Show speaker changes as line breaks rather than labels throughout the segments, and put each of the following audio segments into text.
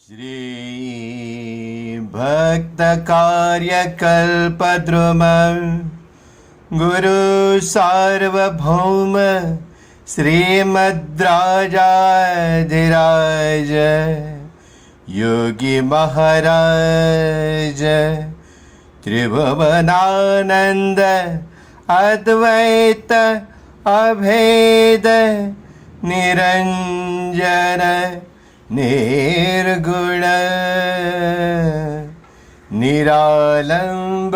श्री भक्त कार्य कल्पद्रुम गुरु सार्वभौम श्रीमद्राजाधिराज योगी महाराज त्रिभुवनानंद अद्वैत अभेद निरंजन निर्गुण निरालंब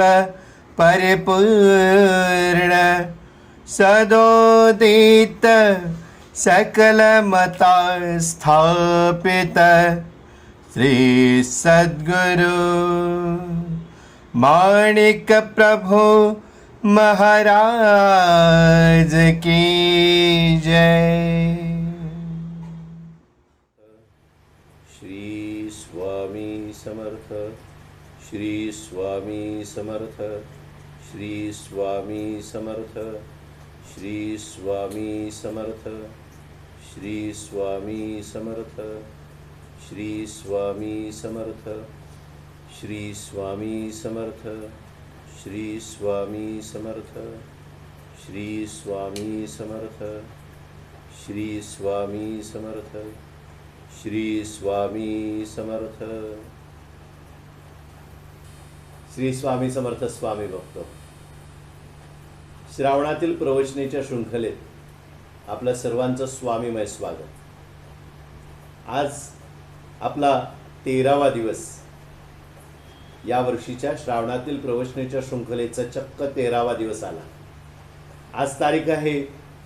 परिपूर्ण सदोदित सकलमता स्थापित श्री सद्गुरु माणिक प्रभु महाराज की जय।
श्री स्वामी समर्थ, श्री स्वामी समर्थ, श्री स्वामी समर्थ, श्री स्वामी समर्थ, श्री स्वामी समर्थ, श्री स्वामी समर्थ, श्री स्वामी समर्थ, श्री स्वामी समर्थ, श्री स्वामी समर्थ, श्री स्वामी समर्थ, श्री स्वामी समर्थ। श्री स्वामी समर्थ स्वामी भक्त, श्रावणातील प्रवचनेच्या शृंखलेत आपल्या सर्वांचं स्वामीमय स्वागत। आज आपला 13वा दिवस, या वर्षीच्या श्रावणातील प्रवचनेच्या शृंखलेचा चक्क 13वा दिवस आला। आज तारीख आहे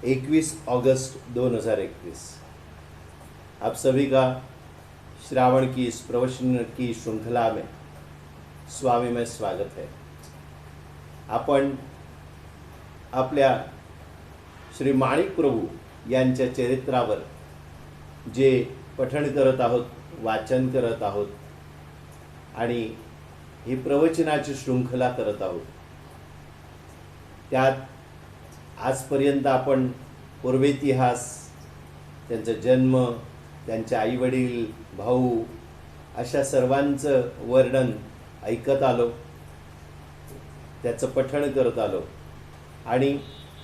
21 अगस्त 2021। आप सभी का श्रावण की इस प्रवचन की श्रृंखला में स्वामी में स्वागत है। आपण आपल्या श्री माणिक प्रभू यांच्या चरित्रावर जे पठण करत आहोत, वाचन करत आहोत आणि ही प्रवचनाची श्रृंखला करत आहोत, त्यात आजपर्यंत आपण पूर्वेतिहास, त्यांचा जन्म, त्यांचे आईवडील, भाऊ अशा सर्वांचं वर्णन ऐकत आलो, त्याचं पठण करत आलो आणि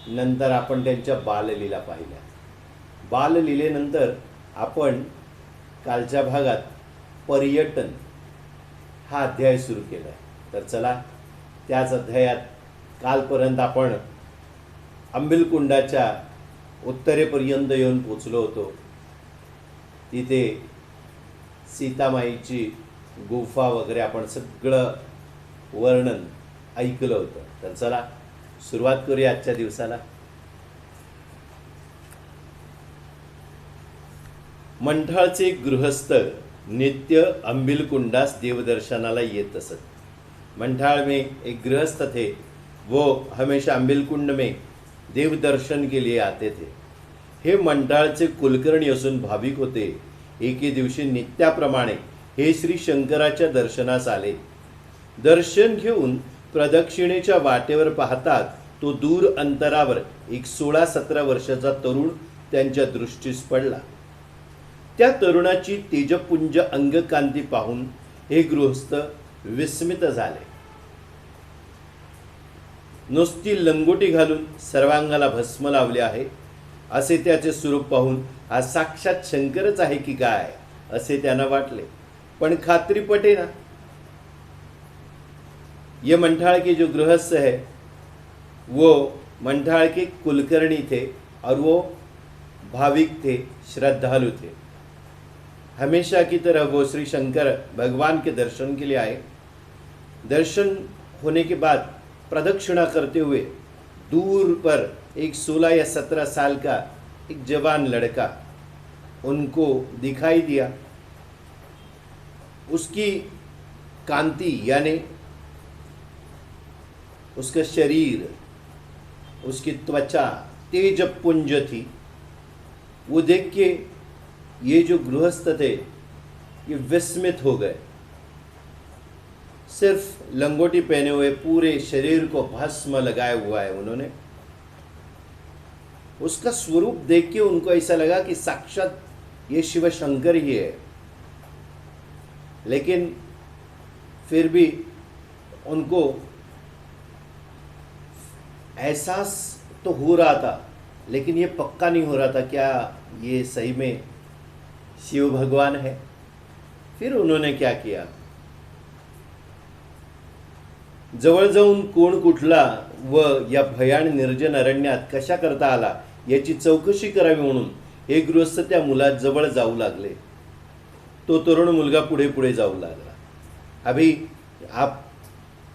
नंतर आपण त्यांच्या बाललीला पाहिल्या। बाललीलेनंतर आपण कालच्या भागात पर्यटन हा अध्याय सुरू केला आहे। तर चला, त्याच अध्यायात कालपर्यंत आपण अंबिलकुंडाच्या उत्तरेपर्यंत येऊन पोचलो होतो। तिथे सीतामाईची गुफा वगैरे आपण सगळं वर्णन ऐकलं होतं। तर चला सुरुवात करूया आजच्या दिवसाला। मंठाळचे गृहस्थ नित्य अंबिलकुंडास देवदर्शनाला येत असत। मंठाल में एक गृहस्थ थे, वो हमेशा अंबिलकुंड में देवदर्शन के लिए आते थे। हे मंठाळचे कुलकर्णी असून भाविक होते। एके दिवशी नित्याप्रमाणे हे श्री शंकराच्या दर्शनास आले। दर्शन घेऊन प्रदक्षिणेच्या वाटेवर पाहतात तो दूर अंतरावर एक 16-17 वर्षाचा तरुण त्यांच्या दृष्टीस पडला। त्या तरुणाची तेजपुंज अंगकांती पाहून हे गृहस्थ विस्मित झाले। नुसती लंगोटी घालून सर्वांगाला भस्म लावले आहे असे त्याचे स्वरूप पाहून हा साक्षात शंकरच आहे की काय असे त्यांना वाटले, पण खात्री पटेना। ये मंठाल के जो गृहस्थ है वो मंठाल के कुलकर्णी थे और वो भाविक थे, श्रद्धालु थे। हमेशा की तरह वो श्री शंकर भगवान के दर्शन के लिए आए। दर्शन होने के बाद प्रदक्षिणा करते हुए दूर पर एक 16 या 17 साल का एक जवान लड़का उनको दिखाई दिया। उसकी कांति यानी उसका शरीर, उसकी त्वचा तेजपुंज थी। वो देख के ये जो गृहस्थ थे ये विस्मित हो गए। सिर्फ लंगोटी पहने हुए पूरे शरीर को भस्म लगाया हुआ है उन्होंने। उसका स्वरूप देख के उनको ऐसा लगा कि साक्षात ये शिव शंकर ही है। लेकिन फिर भी उनको एहसास तो हो रहा था, लेकिन ये पक्का नहीं हो रहा था क्या ये सही में शिव भगवान है। फिर उन्होंने क्या किया, जवळ जाऊन कोण कुठला व या भयान निर्जन अरण्यात कशा करता आला याची चौकशी करावी म्हणून हे गृहस्थ त्या मुलाजवळ जाऊ लागले. तो तरुण मुलगा पुढे पुढे जाऊ लागला.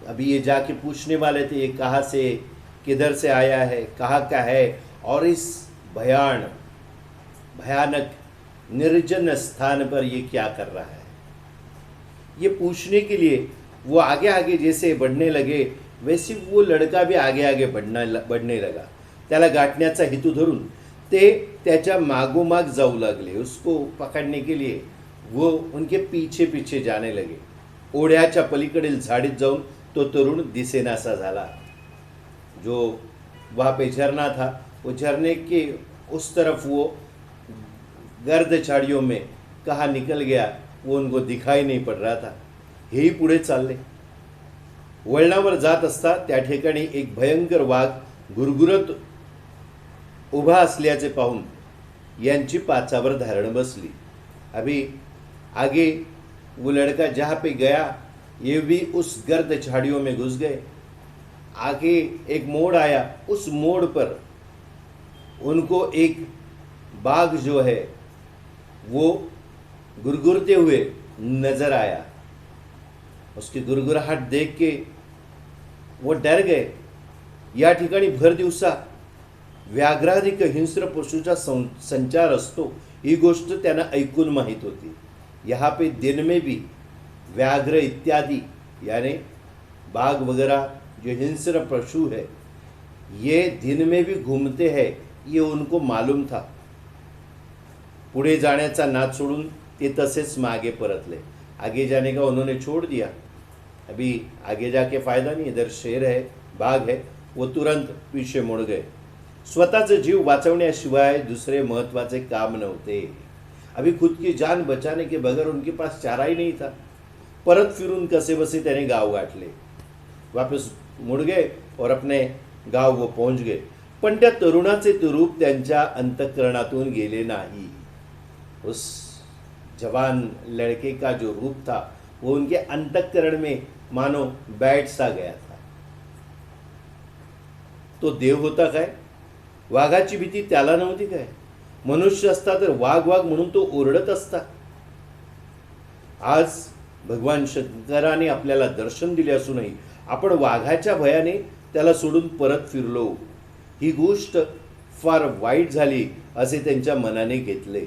अभी ये जाके पूछने वाले थे, ये कहाँ से किधर से आया है, कहाँ का है, और इस भयानक निर्जन स्थान पर ये क्या कर रहा है. ये पूछने के लिए वो आगे आगे जैसे बढ़ने लगे वैसे वो लड़का भी आगे आगे बढ़ने लगा. त्याला गाठण्याचा हेतू धरून ते त्याच्या मागोमाग जाऊ लागले. उसको पकड़ने के लिए वो उनके पीछे पीछे जाने लगे. ओढ्याच्या पलीकडील झाडीत जाऊन तो तरुण दिसेनासा झाला. जो वहाँ पे झरना था, वो झरने के उस तरफ वो गर्द झाड़ियों में कहाँ निकल गया वो उनको दिखाई नहीं पड़ रहा था. हेही पुढे चालले. वळणावर जात असता त्या ठिकाणी एक भयंकर वाघ गुरगुरत उभा असल्याचे पाहून यांची पाचावर धारण बसली. अभी आगे वो लड़का जहाँ पे गया ये भी उस गर्द झाड़ियों में घुस गए. आगे एक मोड़ आया, उस मोड़ पर उनको एक बाघ जो है वो गुरगुरते हुए नजर आया. उसकी गुरगुराहट देख के वो डर गए. या ठिकाणी भर दिवसा व्याघ्राधिक हिंस्र पशुचा संचार असतो ही गोष्ट त्यांना ऐकून माहीत होती. यहाँ पे दिन में भी व्याघ्र इत्यादि यानी बाघ वगैरह जो हिंस्र पशु है ये दिन में भी घूमते हैं, ये उनको मालूम था. पुढे जाण्याचा नाद सोडून ते तसेच मागे परतले. आगे जाने का उन्होंने छोड़ दिया. अभी आगे जाके फायदा नहीं, इधर शेर है, बाघ है, वो तुरंत पीछे मुड़ गए. स्वतःचा जीव वाचवण्याशिवाय दूसरे महत्वाचे काम नव्हते. अभी खुद की जान बचाने के बगैर उनके पास चारा ही नहीं था. परत फिरून कसे बसे त्याने गाव गाठले. वापस मुड़ गए और अपने गाव वो पहुंच गए. पण त्या तरुणाचे ते रूप त्यांच्या अंतःकरणातून गेले नाही. उस जवान लड़के का जो रूप था वो उनके अंतःकरण में मानो बैठ सा गया था. तो देव होता काय? वाघाची भीती त्याला नव्हती काय? मनुष्य असता तर वाघ वाघ म्हणून तो ओरडत असता. आज भगवान शंकराने आपल्याला दर्शन दिले असूनही आपण वाघाच्या भयाने त्याला सोडून परत फिरलो. ही गोष्ट फार वाईट झाली असे त्यांच्या मनाने घेतले.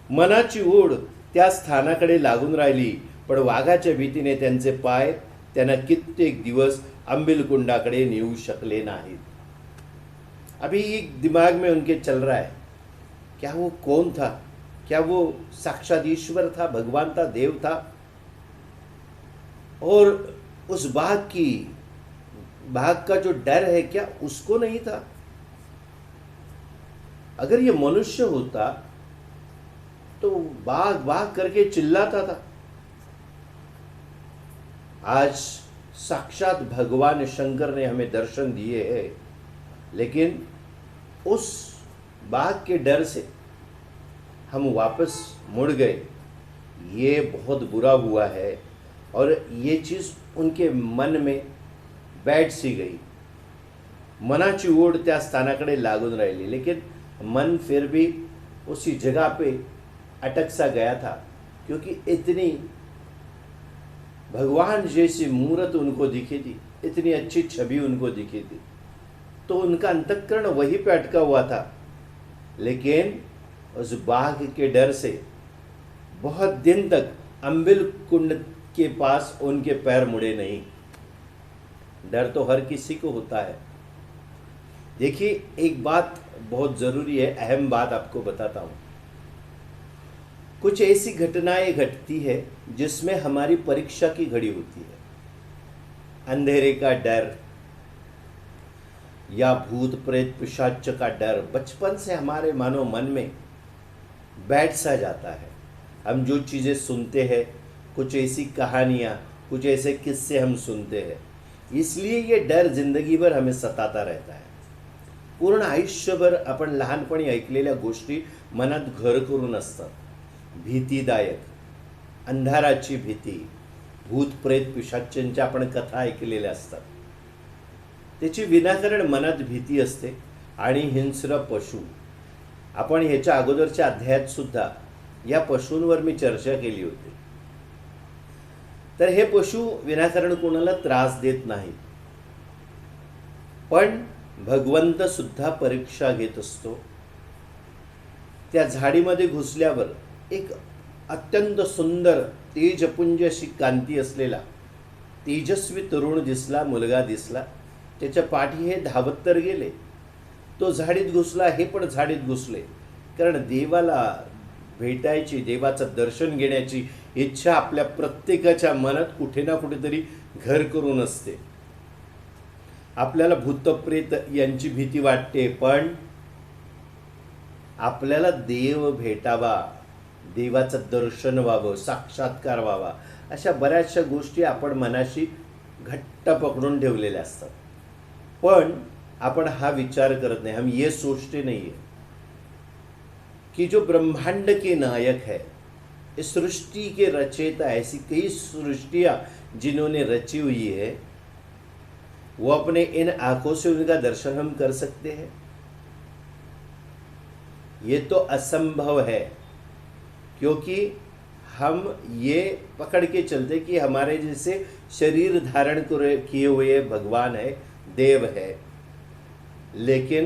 मनाची ओढ त्या स्थानाकडे लागून राहिली, पण वाघाच्या भीतीने त्यांचे पाय त्यांना कित्येक दिवस अंबिलकुंडाकडे नेऊ शकले नाहीत. अभी एक दिमाग में उनके चल रहा है, क्या वो कौन था? क्या वो साक्षात ईश्वर था, भगवान था, देव था? और उस बाघ का जो डर है क्या उसको नहीं था? अगर ये मनुष्य होता तो बाघ बाघ करके चिल्लाता था. आज साक्षात भगवान शंकर ने हमें दर्शन दिए हैं, लेकिन उस बाघ के डर से हम वापस मुड़ गए. ये बहुत बुरा हुआ है और ये चीज़ उनके मन में बैठ सी गई. मनाची ओढ त्या स्थानाकडे लागून राहिली, लेकिन मन फिर भी उसी जगह पे अटक सा गया था, क्योंकि इतनी भगवान जैसी मूर्त उनको दिखी थी, इतनी अच्छी छवि उनको दिखी थी, तो उनका अंतःकरण वहीं पे अटका हुआ था. लेकिन उस बाघ के डर से बहुत दिन तक अंबिल कुंड के पास उनके पैर मुड़े नहीं. डर तो हर किसी को होता है. देखिए, एक बात बहुत ज़रूरी है, अहम बात आपको बताता हूँ. कुछ ऐसी घटनाएं घटती है जिसमें हमारी परीक्षा की घड़ी होती है. अंधेरे का डर या भूत प्रेत पिशाच का डर बचपन से हमारे मानो मन में बैठ सा जाता है. हम जो चीज़ें सुनते हैं कुछ ऐसी कहानियाँ, कुछ ऐसे किस्से हम सुनते हैं, इसलिए ये डर जिंदगी भर हमें सताता रहता है. पूर्ण आयुष्यभर आपण लहानपणी ऐकलेल्या गोष्टी मनात घर करून असतात. भीतीदायक, अंधाराची भीती, भूत प्रेत पिशाच्यांच्या आपण कथा ऐकलेल्या असतात. त्याची विनाकारण मनात भीती असते. आणि हिंस्र पशु, आपण ह्याच्या अगोदरच्या अध्यायात सुद्धा या पशूंवर मी चर्चा केली होती. तर हे पशु विनाकारण कोणाला त्रास देत नाहीत, पण भगवंत सुद्धा परीक्षा घेत असतो. त्या झाडीमध्ये घुसल्यावर एक अत्यंत सुंदर तेजपुंज अशी कांती असलेला तेजस्वी तरुण दिसला, मुलगा दिसला. त्याच्या पाठी हे धावत तर गेले. तो झाडीत घुसला, हे पण झाडीत घुसले. कारण देवाला भेटायची, देवाचं दर्शन घेण्याची इच्छा आपल्या प्रत्येकाच्या मनात कुठे ना कुठेतरी घर करून असते. आपल्याला भूतप्रेत यांची भीती वाटते, पण आपल्याला देव भेटावा, देवाचं दर्शन व्हावं, साक्षात्कार व्हावा, अशा बऱ्याचशा गोष्टी आपण मनाशी घट्ट पकडून ठेवलेल्या असतात. पण आपण हा विचार करत नाही, हम ये सोचते नहीं है कि जो ब्रह्मांड के नायक है, इस सृष्टि के रचयिता, ऐसी कई सृष्टियाँ जिन्होंने रची हुई है, वो अपने इन आंखों से उनका दर्शन हम कर सकते हैं? ये तो असंभव है, क्योंकि हम ये पकड़ के चलते कि हमारे जैसे शरीर धारण किए हुए भगवान है, देव है. लेकिन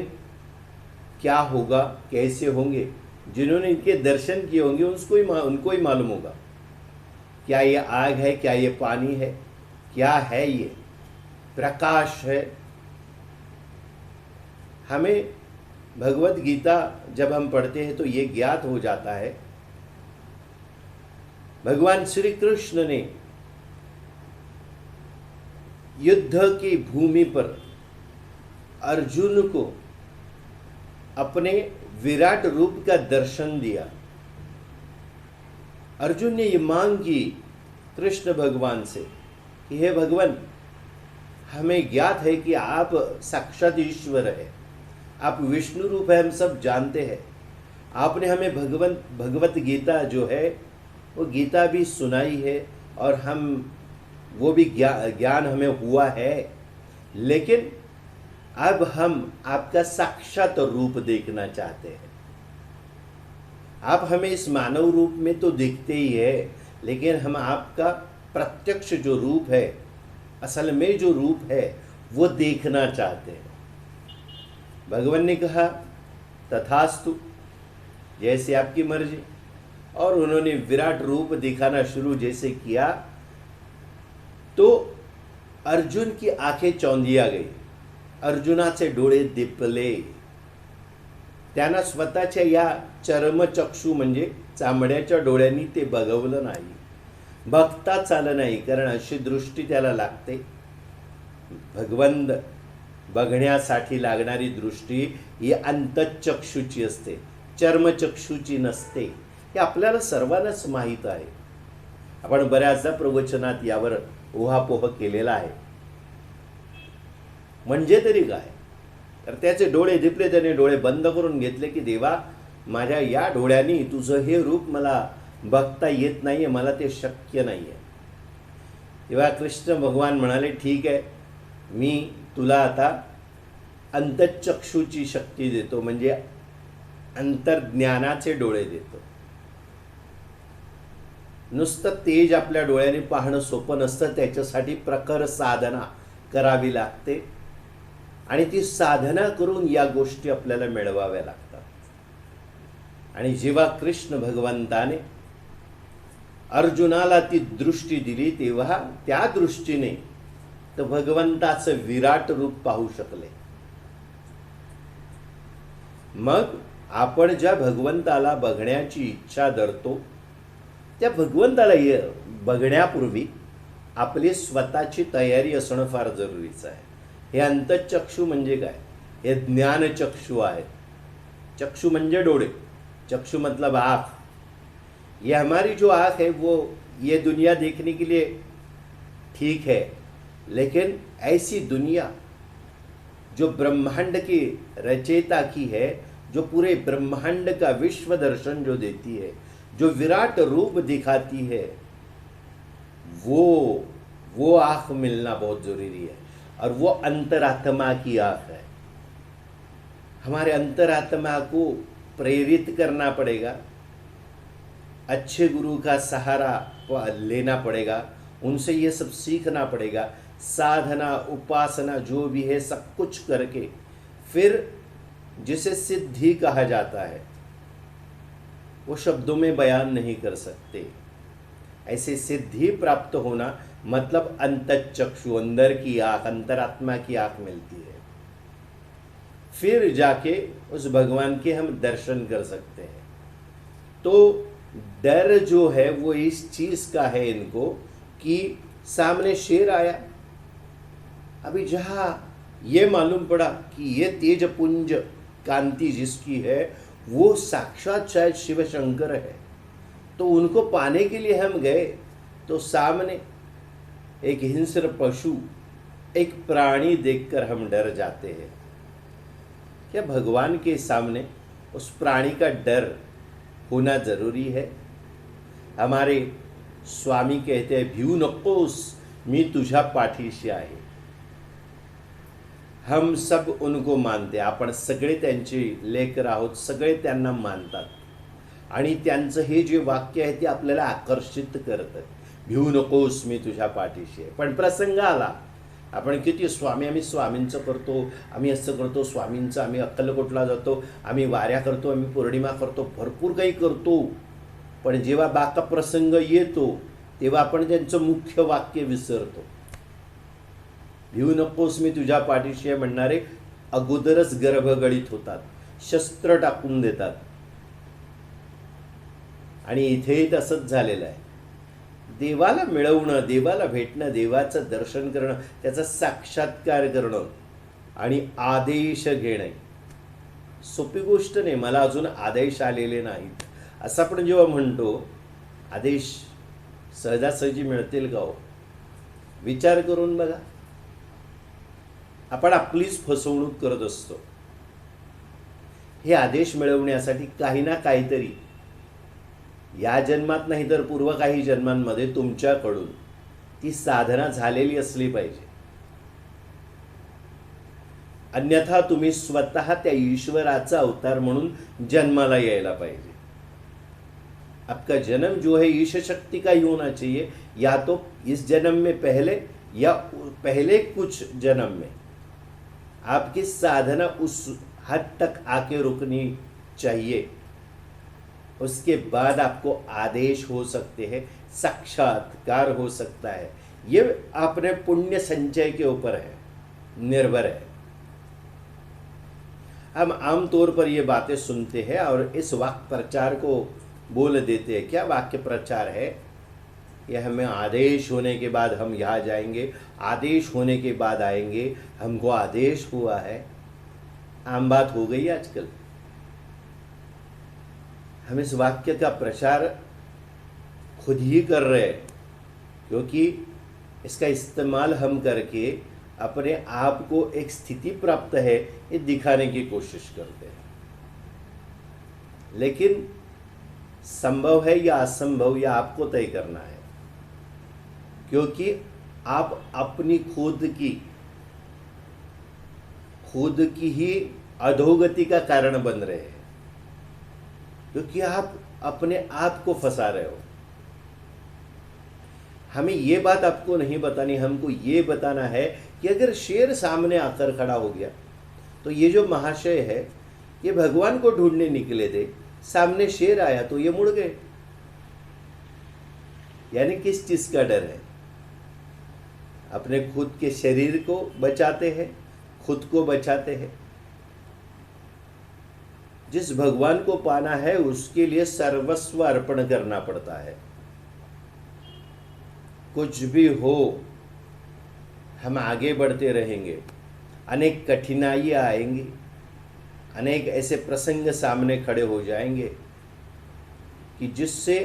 क्या होगा, कैसे होंगे, जिन्होंने इनके दर्शन किए होंगे उनको ही मालूम होगा. क्या ये आग है, क्या ये पानी है, क्या है ये प्रकाश है. हमें भगवत गीता जब हम पढ़ते हैं तो ये ज्ञात हो जाता है, भगवान श्री कृष्ण ने युद्ध की भूमि पर अर्जुन को अपने विराट रूप का दर्शन दिया. अर्जुन ने ये मांग की कृष्ण भगवान से कि हे भगवान, हमें ज्ञात है कि आप साक्षात ईश्वर है, आप विष्णु रूप है, हम सब जानते हैं. आपने हमें भगवत गीता जो है वो गीता भी सुनाई है, और हम वो भी ज्ञान हमें हुआ है. लेकिन अब हम आपका साक्षात रूप देखना चाहते हैं. आप हमें इस मानव रूप में तो दिखते ही है, लेकिन हम आपका प्रत्यक्ष जो रूप है, असल में जो रूप है, वो देखना चाहते हैं. भगवान ने कहा तथास्तु, जैसे आपकी मर्जी. और उन्होंने विराट रूप दिखाना शुरू जैसे किया, तो अर्जुन की आंखें चौंधिया गई, अर्जुनाचे डोळे दिपले. त्यांना स्वतःच्या या चर्मचक्षु म्हणजे चामड्याच्या डोळ्यांनी ते बघवलं नाही, बघताच आलं नाही, कारण अशी दृष्टी त्याला लागते. भगवंत बघण्यासाठी लागणारी दृष्टी ही अंतःचक्षुची असते, चर्मचक्षुची नसते. हे आपल्याला सर्वांनाच माहीत आहे. आपण बऱ्याचदा प्रवचनात यावर उहापोह केलेला आहे. म्हणजे तरी काय, तर त्याचे डोळे दिपले, त्याने डोळे बंद करून घेतले की देवा, माझ्या या डोळ्यांनी तुझं हे रूप मला बघता येत नाहीये, मला ते शक्य नाहीये. तेव्हा कृष्ण भगवान म्हणाले, ठीक आहे, मी तुला आता अंतःचक्षुची शक्ती देतो, म्हणजे अंतर्ज्ञानाचे डोळे देतो. नुसतं तेज आपल्या डोळ्याने पाहणं सोपं नसतं, त्याच्यासाठी प्रखर साधना करावी लागते, आणि ती साधना करून या गोष्टी आपल्याला मिळवाव्या लागतात. आणि जेव्हा कृष्ण भगवंताने अर्जुनाला ती दृष्टी दिली, तेव्हा त्या दृष्टीने तर भगवंताचं विराट रूप पाहू शकले. मग आपण ज्या भगवंताला बघण्याची इच्छा धरतो, त्या भगवंताला बघण्यापूर्वी आपली स्वतःची तयारी असणं फार जरुरीचं आहे. हे अंतःचक्षु म्हणजे काय, हे ज्ञानचक्षु आहे. चक्षु म्हणजे डोळे, चक्षु मतलब आँख. ये हमारी जो आँख है वो ये दुनिया देखने के लिए ठीक है, लेकिन ऐसी दुनिया जो ब्रह्मांड की रचयिता की है, जो पूरे ब्रह्मांड का विश्व दर्शन जो देती है, जो विराट रूप दिखाती है, वो आँख मिलना बहुत जरूरी है। और वो अंतरात्मा की आँख है। हमारे अंतरात्मा को प्रेरित करना पड़ेगा, अच्छे गुरु का सहारा लेना पड़ेगा, उनसे ये सब सीखना पड़ेगा। साधना उपासना जो भी है सब कुछ करके फिर जिसे सिद्धि कहा जाता है वो शब्दों में बयान नहीं कर सकते। ऐसे सिद्धि प्राप्त होना मतलब अंतःचक्षु, अंदर की आँख, अंतरात्मा की आँख मिलती है। फिर जाके उस भगवान के हम दर्शन कर सकते हैं। तो डर जो है वो इस चीज का है इनको कि सामने शेर आया। अभी जहां ये मालूम पड़ा कि ये तेजपुंज कांति जिसकी है वो साक्षात शायद शिव शंकर है, तो उनको पाने के लिए हम गए तो सामने एक हिंस्र पशु, एक प्राणी देखकर हम डर जाते हैं। क्या भगवान के सामने उस प्राणी का डर होना जरूरी है? हमारे स्वामी कहते हैं भिऊ नकोस मी तुझ्या पाठीशी आहे। हम सब उनको मानते, आपण सगळे त्यांचे लेकर आहोत, सगळे त्यांना मानतात आणि त्यांचं हे जे वाक्य आहे ते आपल्याला आकर्षित करतं, भिऊ नकोस मी तुझ्या पाठीशी आहे। पण प्रसंग आला, आपण किती स्वामी, आम्ही स्वामींचं करतो, आम्ही असं करतो, स्वामींचं आम्ही अक्कलकोटला जातो, आम्ही वाऱ्या करतो, आम्ही पौर्णिमा करतो, भरपूर काही करतो, पण जेव्हा बाका प्रसंग येतो तेव्हा आपण त्यांचं मुख्य वाक्य विसरतो। भिऊ नकोस मी तुझ्या पाठीशी आहे म्हणणारे अगोदरच गर्भगळीत होतात, शस्त्र टाकून देतात। आणि इथेही तसंच झालेलं आहे। देवाला मिळवणं, देवाला भेटणं, देवाचं दर्शन करणं, त्याचा साक्षात्कार करणं आणि आदेश घेणे सोपी गोष्ट नाही। मला अजून आदेश आलेले नाहीत असं आपण जेव्हा म्हणतो, आदेश सहजासहजी मिळतील का हो? विचार करून बघा। आपण आपलीच फसवणूक करत असतो। हे आदेश मिळवण्यासाठी काही ना काहीतरी या जन्मात नाही तर पूर्व काही जन्मांमध्ये तुमच्याकडून ती साधना झालेली असली पाहिजे, अन्यथा तुम्ही स्वतः त्या ईश्वराचा अवतार म्हणून जन्माला यायला पाहिजे। आपका जन्म जो है ईश शक्ति का ही होना चाहिए, या तो इस जन्म में पहले या पहले कुछ जन्म में आपकी साधना उस हद तक आके रुकनी चाहिए। उसके बाद आपको आदेश हो सकते हैं, साक्षात्कार हो सकता है। ये अपने पुण्य संचय के ऊपर है, निर्भर है। हम आमतौर पर ये बातें सुनते हैं और इस वाक्य प्रचार को बोल देते हैं। क्या वाक्य प्रचार है? यह हमें आदेश होने के बाद हम यहाँ जाएंगे, आदेश होने के बाद आएंगे, हमको आदेश हुआ है। आम बात हो गई आजकल। हम इस वाक्य का प्रचार खुद ही कर रहे हैं, क्योंकि इसका इस्तेमाल हम करके अपने आप को एक स्थिति प्राप्त है ये दिखाने की कोशिश करते हैं। लेकिन संभव है या असंभव यह आपको तय करना है, क्योंकि आप अपनी खुद की ही अधोगति का कारण बन रहे हैं, क्योंकि आप अपने आप को फंसा रहे हो। हमें ये बात आपको नहीं बतानी, हमको ये बताना है कि अगर शेर सामने आकर खड़ा हो गया तो ये जो महाशय है ये भगवान को ढूंढने निकले थे, सामने शेर आया तो ये मुड़ गए। यानी किस चीज का डर है? अपने खुद के शरीर को बचाते हैं, खुद को बचाते हैं। जिस भगवान को पाना है उसके लिए सर्वस्व अर्पण करना पड़ता है। कुछ भी हो हम आगे बढ़ते रहेंगे, अनेक कठिनाइयां आएंगी, अनेक ऐसे प्रसंग सामने खड़े हो जाएंगे कि जिससे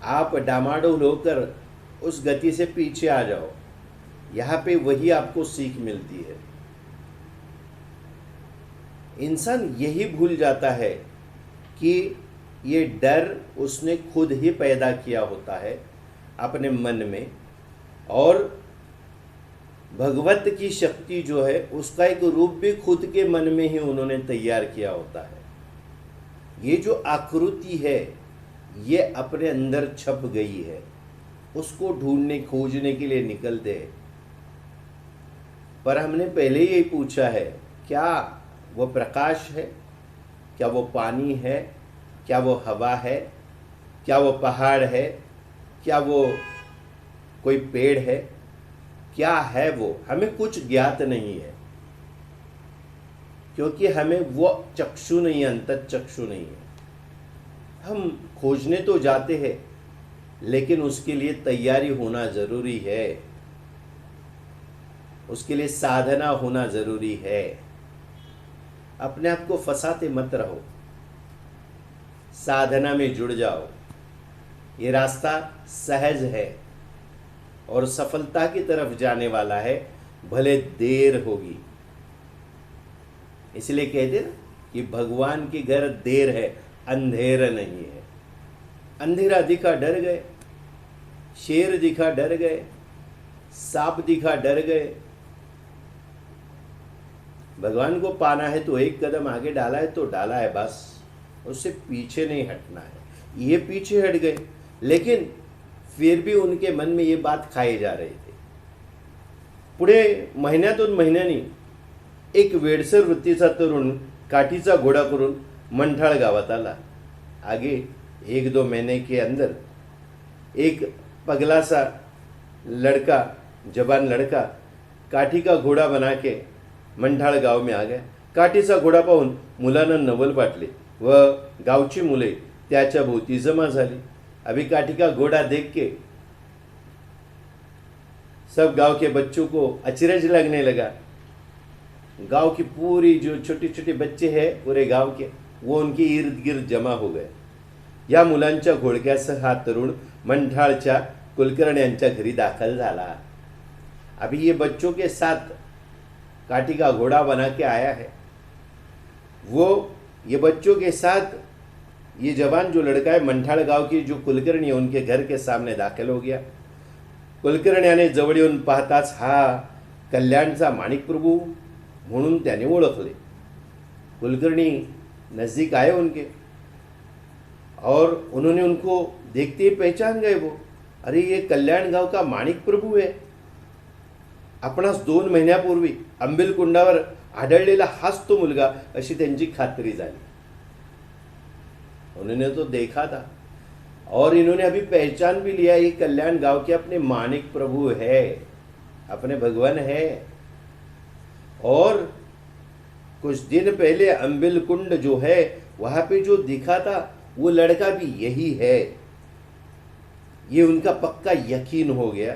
आप डामाडोल होकर उस गति से पीछे आ जाओ। यहाँ पे वही आपको सीख मिलती है। इंसान यही भूल जाता है कि ये डर उसने खुद ही पैदा किया होता है अपने मन में, और भगवत की शक्ति जो है उसका एक रूप भी खुद के मन में ही उन्होंने तैयार किया होता है। ये जो आकृति है ये अपने अंदर छप गई है, उसको ढूंढने खोजने के लिए निकलते हैं। पर हमने पहले यही पूछा है, क्या वो प्रकाश है, क्या वो पानी है, क्या वो हवा है, क्या वो पहाड़ है, क्या वो कोई पेड़ है, क्या है वो? हमें कुछ ज्ञात नहीं है, क्योंकि हमें वो चक्षु नहीं है, अंतः चक्षु नहीं है। हम खोजने तो जाते हैं, लेकिन उसके लिए तैयारी होना जरूरी है, उसके लिए साधना होना जरूरी है। अपने आप को फंसाते मत रहो, साधना में जुड़ जाओ। ये रास्ता सहज है और सफलता की तरफ जाने वाला है, भले देर होगी। इसलिए कहते ना कि भगवान के घर देर है, अंधेरा नहीं है। अंधेरा दिखा डर गए, शेर दिखा डर गए, सांप दिखा डर गए। भगवान को पाना है तो एक कदम आगे डाला है तो डाला है, बस उससे पीछे नहीं हटना है। ये पीछे हट गए, लेकिन फिर भी उनके मन में ये बात खाए जा रहे थे। पुढे महिन्यातून महिन्यानी एक वेडसर वृत्तीचा तरुण काठीचा घोडा करून मंठाळ गावात आला। आगे 1-2 महीने के अंदर एक पगला सा लड़का, जवान लड़का काठी का घोडा बना के मंठाळ गाव में आ गया। काठीचा घोडा पाहून मुलांना नवल वाटले व गावची मुले त्याच्या भोवती जमा झाली। अभी काठी का घोड़ा देख के सब गांव के बच्चों को अचरज लगने लगा। गांव की पूरी जो छोटे छोटे बच्चे हैं पूरे गांव के, वो उनके इर्द गिर्द जमा हो गए। या मुलांच्या घोडक्यासह हा तरुण मंठाळच्या कुलकर्णी यांच्या घरी दाखल झाला। अभी ये बच्चों के साथ काठी का घोड़ा बना के आया है। वो ये बच्चों के साथ ये जवान जो लड़का है मंठाळ गाव की जो कुलकर्णी है उनके घर के सामने दाखल हो गया। कुलकर्ण्याने जवळ येऊन पाहताच हा कल्याणचा माणिक प्रभू म्हणून त्याने ओळखले। कुलकर्णी नजदीक आए उनके और उन्होंने उनको देखते ही पहचान गए वो, अरे ये कल्याण गाव का माणिक प्रभू है। आपणास 2 महिन्यापूर्वी अंबिलकुंडावर आढळलेला हाच तो मुलगा, अशी त्यांची खात्री झाली। उन्होंने तो देखा था और इन्होंने अभी पहचान भी लिया, ये कल्याण गांव के अपने माणिक प्रभु है, अपने भगवान है। और कुछ दिन पहले अंबिलकुंड जो है वहां पे जो दिखा था वो लड़का भी यही है। ये उनका पक्का यकीन हो गया।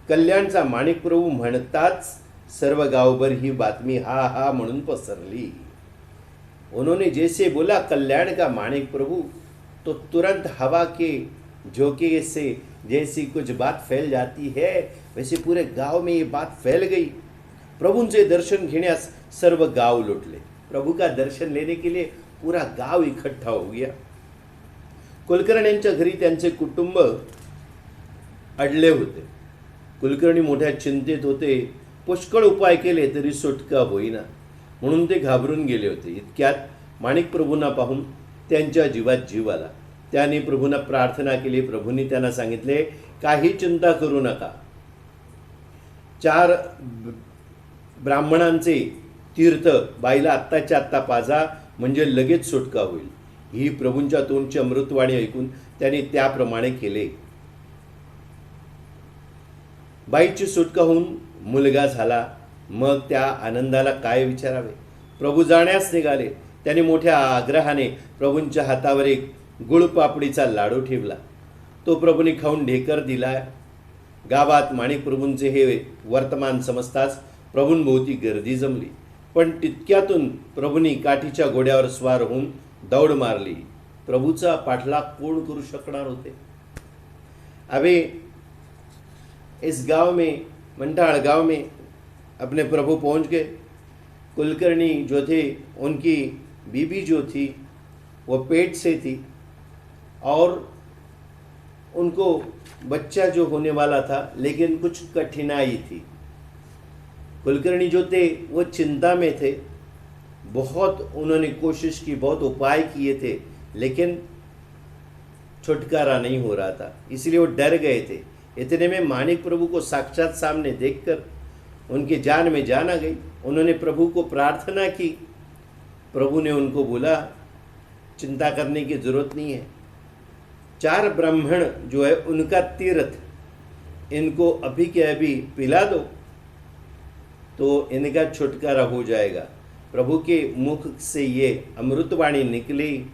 कल्याणचा माणिक प्रभू म्हणताच सर्व गावभर ही बातमी हा हा म्हणून पसरली। उन्होंने जैसे बोला कल्याण का माणिक प्रभु, तो तुरंत हवा के झोंके से जैसी कुछ बात फैल जाती है वैसे पूरे गांव में ये बात फैल गई। प्रभूंचे दर्शन घेण्यास सर्व गांव लुटले। प्रभु का दर्शन लेने के लिए पूरा गांव इकट्ठा हो गया। कुलकर्ण्यांच्या घरी त्यांचे कुटुंब अडले होते। कुलकर्णी मोठ्या चिंतेत होते। पुष्कळ उपाय केले तरी सुटका होईना, म्हणून ते घाबरून गेले होते। इतक्यात माणिक प्रभूंना पाहून त्यांच्या जीवात जीव आला। त्यांनी प्रभूंना प्रार्थना केली। प्रभूंनी त्यांना सांगितले, काही चिंता करू नका। 4 ब्राह्मणांचे तीर्थ बाईला आत्ताच्या आत्ता पाजा, म्हणजे लगेच सुटका होईल। ही प्रभूंच्या तोंडची अमृतवाणी ऐकून त्यांनी त्याप्रमाणे केले। बाईची सुटका होऊन मुलगा झाला। मग त्या आनंदाला काय विचारावे। प्रभू जाण्यास निघाले। त्याने मोठ्या आग्रहाने प्रभूंच्या हातावर एक गुळपापडीचा लाडू ठेवला। तो प्रभूंनी खाऊन ढेकर दिला। गावात माणिक प्रभूंचे हे वर्तमान समजताच प्रभूंभोवती गर्दी जमली। पण तितक्यातून प्रभूंनी काठीच्या घोड्यावर स्वार होऊन दौड मारली। प्रभूचा पाठलाग कोण करू शकणार होते? अभी इस गांव में, मंडाल गांव में अपने प्रभु पहुंच गए। कुलकर्णी जो थे, उनकी बीबी जो थी वो पेट से थी और उनको बच्चा जो होने वाला था, लेकिन कुछ कठिनाई थी। कुलकर्णी जो थे वो चिंता में थे, बहुत उन्होंने कोशिश की, बहुत उपाय किए थे, लेकिन छुटकारा नहीं हो रहा था, इसलिए वो डर गए थे। इतने में माणिक प्रभु को साक्षात सामने देखकर उनके जान में जान आ गई। उन्होंने प्रभु को प्रार्थना की। प्रभु ने उनको बोला, चिंता करने की जरूरत नहीं है, 4 ब्राह्मण जो है उनका तीर्थ इनको अभी के अभी पिला दो तो इनका छुटकारा हो जाएगा। प्रभु के मुख से ये अमृतवाणी निकली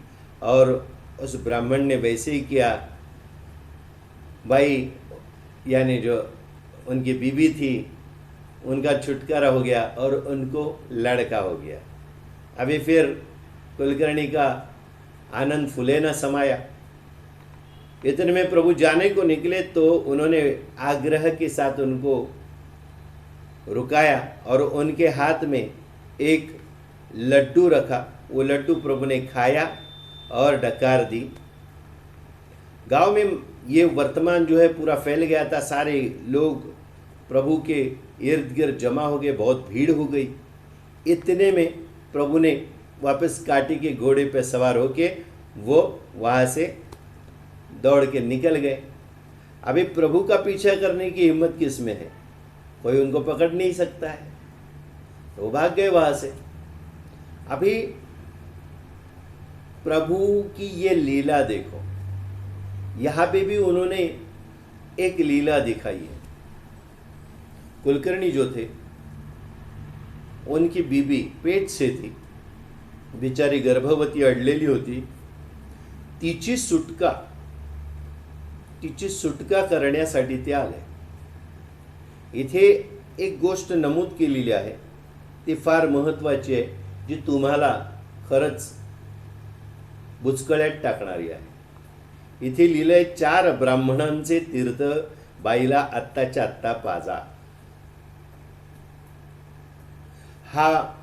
और उस ब्राह्मण ने वैसे ही किया। भाई यानी जो उनकी बीबी थी उनका छुटकारा हो गया और उनको लड़का हो गया। अभी फिर कुलकर्णी का आनंद फूले न समाया। इतने में प्रभु जाने को निकले तो उन्होंने आग्रह के साथ उनको रुकाया और उनके हाथ में एक लड्डू रखा। वो लड्डू प्रभु ने खाया और डकार दी। गांव में ये वर्तमान जो है पूरा फैल गया था। सारे लोग प्रभु के इर्द गिर्द जमा हो गए, बहुत भीड़ हो गई। इतने में प्रभु ने वापस काटी के घोड़े पे सवार होके वो वहाँ से दौड़ के निकल गए। अभी प्रभु का पीछा करने की हिम्मत किस में है? कोई उनको पकड़ नहीं सकता है, तो वो भाग गए वहाँ से। अभी प्रभु की ये लीला देखो, यहाँ पे भी उन्होंने एक लीला दिखाई है। कुलकर्णी जो थे उनकी बीबी पेट से थी, बिचारी गर्भवती अडलेली होती। तिची सुटका करण्यासाठी ते आले। इथे एक गोष्ट नमूद केलेली आहे, ती फार महत्त्वाची आहे, जी तुम्हाला खरंच बुचकळ्यात टाकणारी आहे। इथे लिहिलंय 4 ब्राह्मणांचे तीर्थ बाईला आत्ताच्या आत्ता पाजा। हा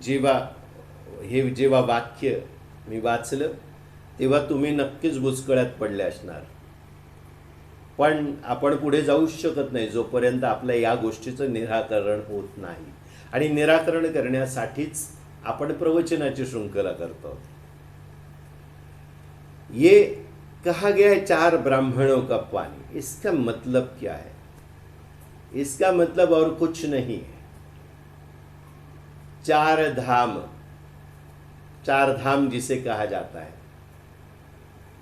जेव्हा वाक्य मी वाचलं तेव्हा तुम्ही नक्कीच बुचकळ्यात पडले असणार। पण आपण पुढे जाऊच शकत नाही जोपर्यंत आपल्या या गोष्टीचं निराकरण होत नाही। आणि निराकरण करण्यासाठीच आपण प्रवचनाची श्रृंखला करतो। ये कहा गया है 4 ब्राह्मणों का पानी, इसका मतलब क्या है? इसका मतलब और कुछ नहीं है। 4 धाम जिसे कहा जाता है,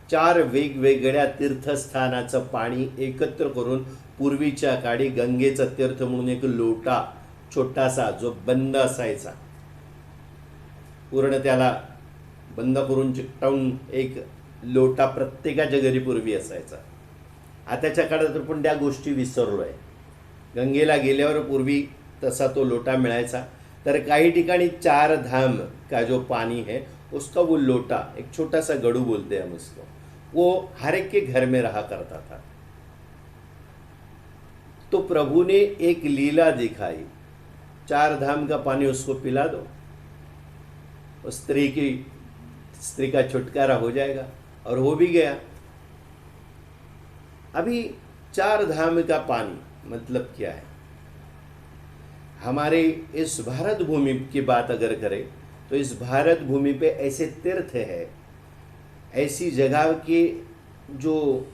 4 वेगवेगळ्या तीर्थस्थानाचं पाणी एकत्र करून पूर्वीच्या काळी गंगेचं तीर्थ म्हणून एक लोटा छोटासा जो बंद असायचा, पूर्ण त्याला बंद करून चिकटावून एक लोटा प्रत्येकाच्या घरी पूर्वी असायचा। आताच्या काळात आपण त्या गोष्टी विसरलोय। गंगेला गेल्यावर पूर्वी तसा तो लोटा मिळायचा, तर काही ठिकाणी 4 धाम का जो पानी है उसका वो लोटा, एक छोटा सा गड़ू बोलते हैं हम उसको, वो हर एक के घर में रहा करता था। तो प्रभु ने एक लीला दिखाई, 4 धाम का पानी उसको पिला दो, उस स्त्री का छुटकारा हो जाएगा, और हो भी गया। अभी 4 धाम का पानी मतलब क्या है? हमारे इस भारत भूमि की बात अगर करें तो इस भारत भूमि पे ऐसे तीर्थ है, ऐसी जगह के जो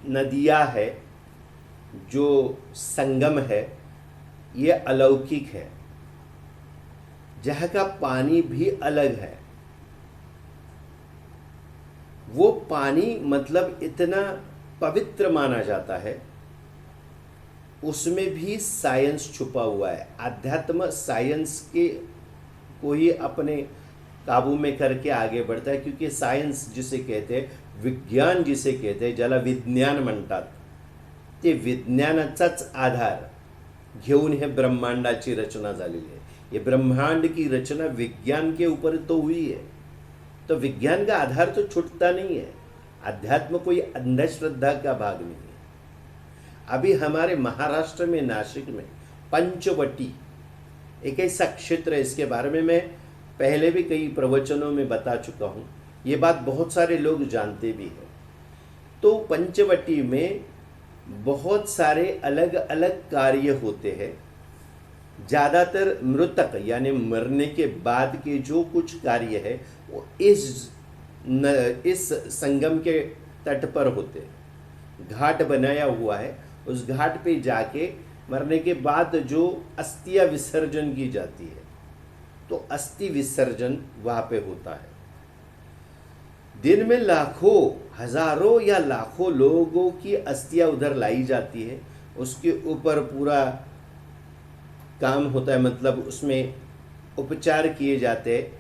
नदियाँ है, जो संगम है, ये अलौकिक है, जहाँ का पानी भी अलग है। वो पानी मतलब इतना पवित्र माना जाता है, उसमें भी साइंस छुपा हुआ है। अध्यात्म साइंस के को ही अपने काबू में करके आगे बढ़ता है, क्योंकि सायन्स जिसे कहते हैं, विज्ञान जिसे कहते हैं, ज्याला विज्ञान म्हणतात, ते विज्ञानाचाच आधार घेऊन हे ब्रह्मांडाची रचना झालेली है। ये ब्रह्मांड की रचना विज्ञान के ऊपर तो हुई है, तो विज्ञान का आधार तो छूटता नहीं है। अध्यात्म कोई अंधश्रद्धा का भाग नहीं है। अभी हमारे महाराष्ट्र में नासिक में पंचवटी एक ऐसा क्षेत्र है, इसके बारे में मैं पहले भी कई प्रवचनों में बता चुका हूँ, ये बात बहुत सारे लोग जानते भी हैं। तो पंचवटी में बहुत सारे अलग अलग कार्य होते हैं। ज़्यादातर मृतक यानी मरने के बाद के जो कुछ कार्य है वो इस संगम के तट पर होते हैं। घाट बनाया हुआ है, उस घाट पे जाके मरने के बाद जो अस्थियां विसर्जन की जाती है, तो अस्थि विसर्जन वहाँ पे होता है। दिन में लाखों, हजारों या लाखों लोगों की अस्थियां उधर लाई जाती है। उसके ऊपर पूरा काम होता है, मतलब उसमें उपचार किए जाते हैं,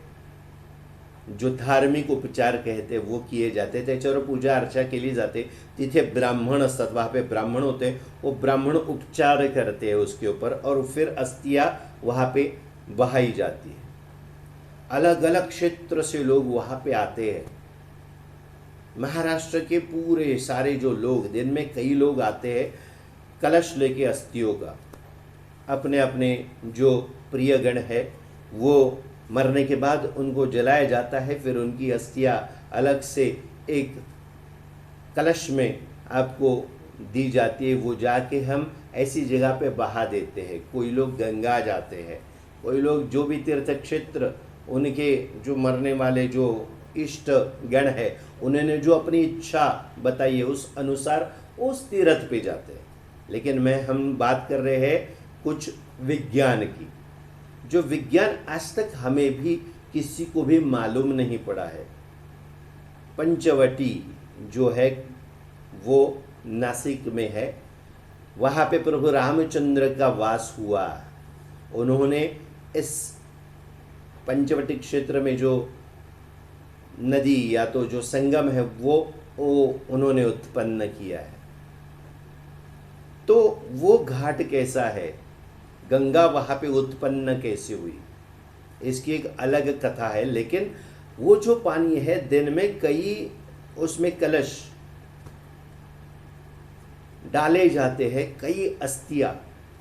जो धार्मिक उपचार कहते हैं वो किए जाते हैं। त्याच्यावर पूजा अर्चा केली जाते। तिथे ब्राह्मण असतात, वहाँ पे ब्राह्मण होते हैं, वो ब्राह्मण उपचार करते हैं उसके ऊपर, और फिर अस्थियां वहाँ पे बहाई जाती है। अलग अलग क्षेत्र से लोग वहाँ पे आते हैं। महाराष्ट्र के पूरे सारे जो लोग, दिन में कई लोग आते हैं कलश लेके अस्थियों का। अपने अपने जो प्रियगण है वो मरने के बाद उनको जलाया जाता है, फिर उनकी अस्थियां अलग से एक कलश में आपको दी जाती है। वो जाके हम ऐसी जगह पे बहा देते हैं। कोई लोग गंगा जाते हैं, कोई लोग जो भी तीर्थ क्षेत्र उनके जो मरने वाले जो इष्ट गण है उन्होंने जो अपनी इच्छा बताई है उस अनुसार उस तीर्थ पे जाते हैं। लेकिन हम बात कर रहे हैं कुछ विज्ञान की, जो विज्ञान आज तक हमें भी किसी को भी मालूम नहीं पड़ा है। पंचवटी जो है वो नासिक में है, वहाँ पे प्रभु रामचंद्र का वास हुआ। उन्होंने इस पंचवटी क्षेत्र में जो नदी या तो जो संगम है वो उन्होंने उत्पन्न किया है। तो वो घाट कैसा है, गंगा वहाँ पे उत्पन्न कैसे हुई, इसकी एक अलग कथा है। लेकिन वो जो पानी है, दिन में कई उसमें कलश डाले जाते हैं, कई अस्थियां,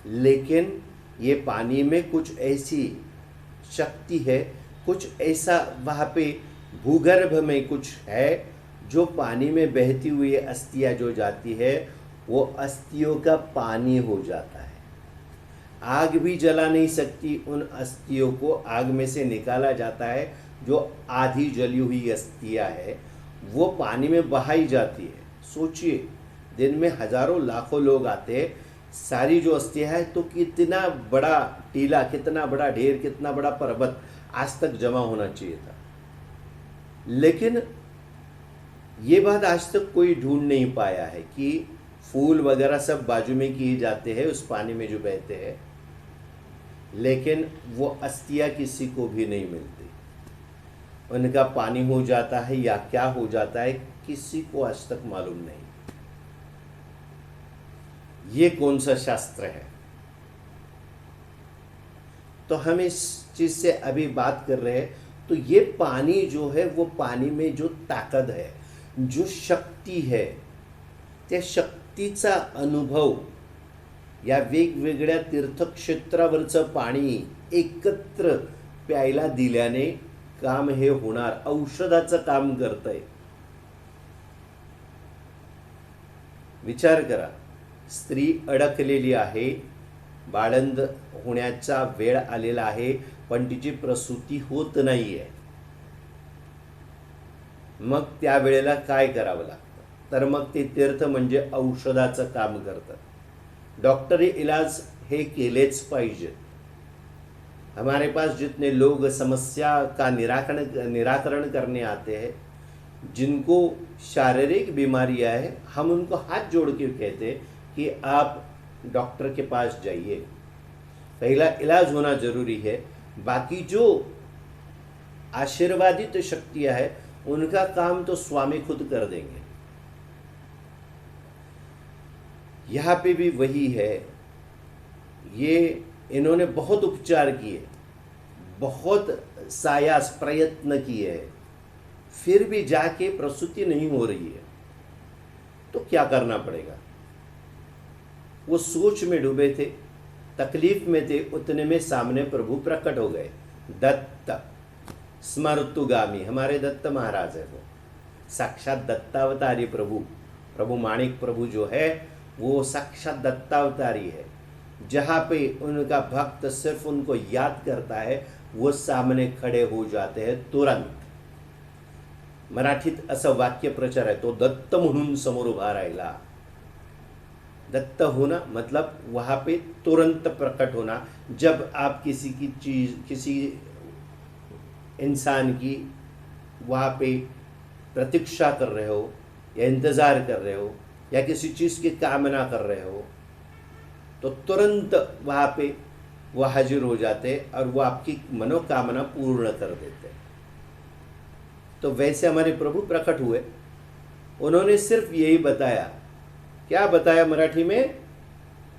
लेकिन ये पानी में कुछ ऐसी शक्ति है, कुछ ऐसा वहाँ पे भूगर्भ में कुछ है जो पानी में बहती हुई अस्थियां जो जाती है वो अस्थियों का पानी हो जाता है। आग भी जला नहीं सकती, उन अस्थियों को आग में से निकाला जाता है। जो आधी जली हुई अस्थियां है वो पानी में बहाई जाती है। सोचिए, दिन में हजारों लाखों लोग आते हैं, सारी जो अस्थियां है, तो कितना बड़ा टीला, कितना बड़ा ढेर, कितना बड़ा पर्वत आज तक जमा होना चाहिए था। लेकिन ये बात आज तक कोई ढूंढ नहीं पाया है कि फूल वगैरह सब बाजू में किए जाते हैं उस पानी में जो बहते हैं, लेकिन वो अस्थियां किसी को भी नहीं मिलती। उनका पानी हो जाता है या क्या हो जाता है किसी को आज तक मालूम नहीं। ये कौन सा शास्त्र है? तो हम इस चीज से अभी बात कर रहे हैं। तो ये पानी जो है वो पानी में जो ताकद है, जो शक्ती है, त्या शक्तीचा अनुभव या वेगवेगळ्या तीर्थक्षेत्रावरचं पाणी एकत्र प्यायला दिल्याने काम हे होणार, औषधाचं काम करतंय। विचार करा, स्त्री अडकलेली आहे, बाळंत होण्याचा वेळ आलेला आहे, पण तिची प्रसूती होत नाहीये, मग त्या वेळेला काय करावं लागतं? तर मग ते तीर्थ म्हणजे औषधाचं काम करतात। डॉक्टरी इलाज हे केलेच पाहिजे। हमारे पास जितने लोग समस्या का निराकरण करने आते हैं, जिनको शारीरिक बीमारियां हैं, हम उनको हाथ जोड़ के कहते हैं कि आप डॉक्टर के पास जाइए, पहला इलाज होना जरूरी है। बाकी जो आशीर्वादित शक्तियां हैं उनका काम तो स्वामी खुद कर देंगे। यहाँ पे भी वही है। ये इन्होंने बहुत उपचार किए, बहुत सायास प्रयत्न किए हैं, फिर भी जाके प्रसूति नहीं हो रही है। तो क्या करना पड़ेगा। वो सोच में डूबे थे, तकलीफ में थे, उतने में सामने प्रभु प्रकट हो गए। दत्त स्मर्तुगामी, हमारे दत्त महाराज है, वो साक्षात दत्तावतारी प्रभु। प्रभु माणिक प्रभु जो है वो साक्षात दत्तावतारी है। जहाँ पे उनका भक्त सिर्फ उनको याद करता है वो सामने खड़े हो जाते हैं तुरंत। मराठीत असं वाक्य प्रचार आहे, तो दत्त म्हणून समोर उभा राहिला। दत्त होना मतलब वहाँ पे तुरंत प्रकट होना। जब आप किसी की चीज, किसी इंसान की वहाँ पे प्रतीक्षा कर रहे हो या इंतज़ार कर रहे हो या किसी चीज़ की कामना कर रहे हो, तो तुरंत वहाँ पे वो हाजिर हो जाते हैं और वो आपकी मनोकामना पूर्ण कर देते हैं। तो वैसे हमारे प्रभु प्रकट हुए। उन्होंने सिर्फ यही बताया, क्या बताया मराठी में,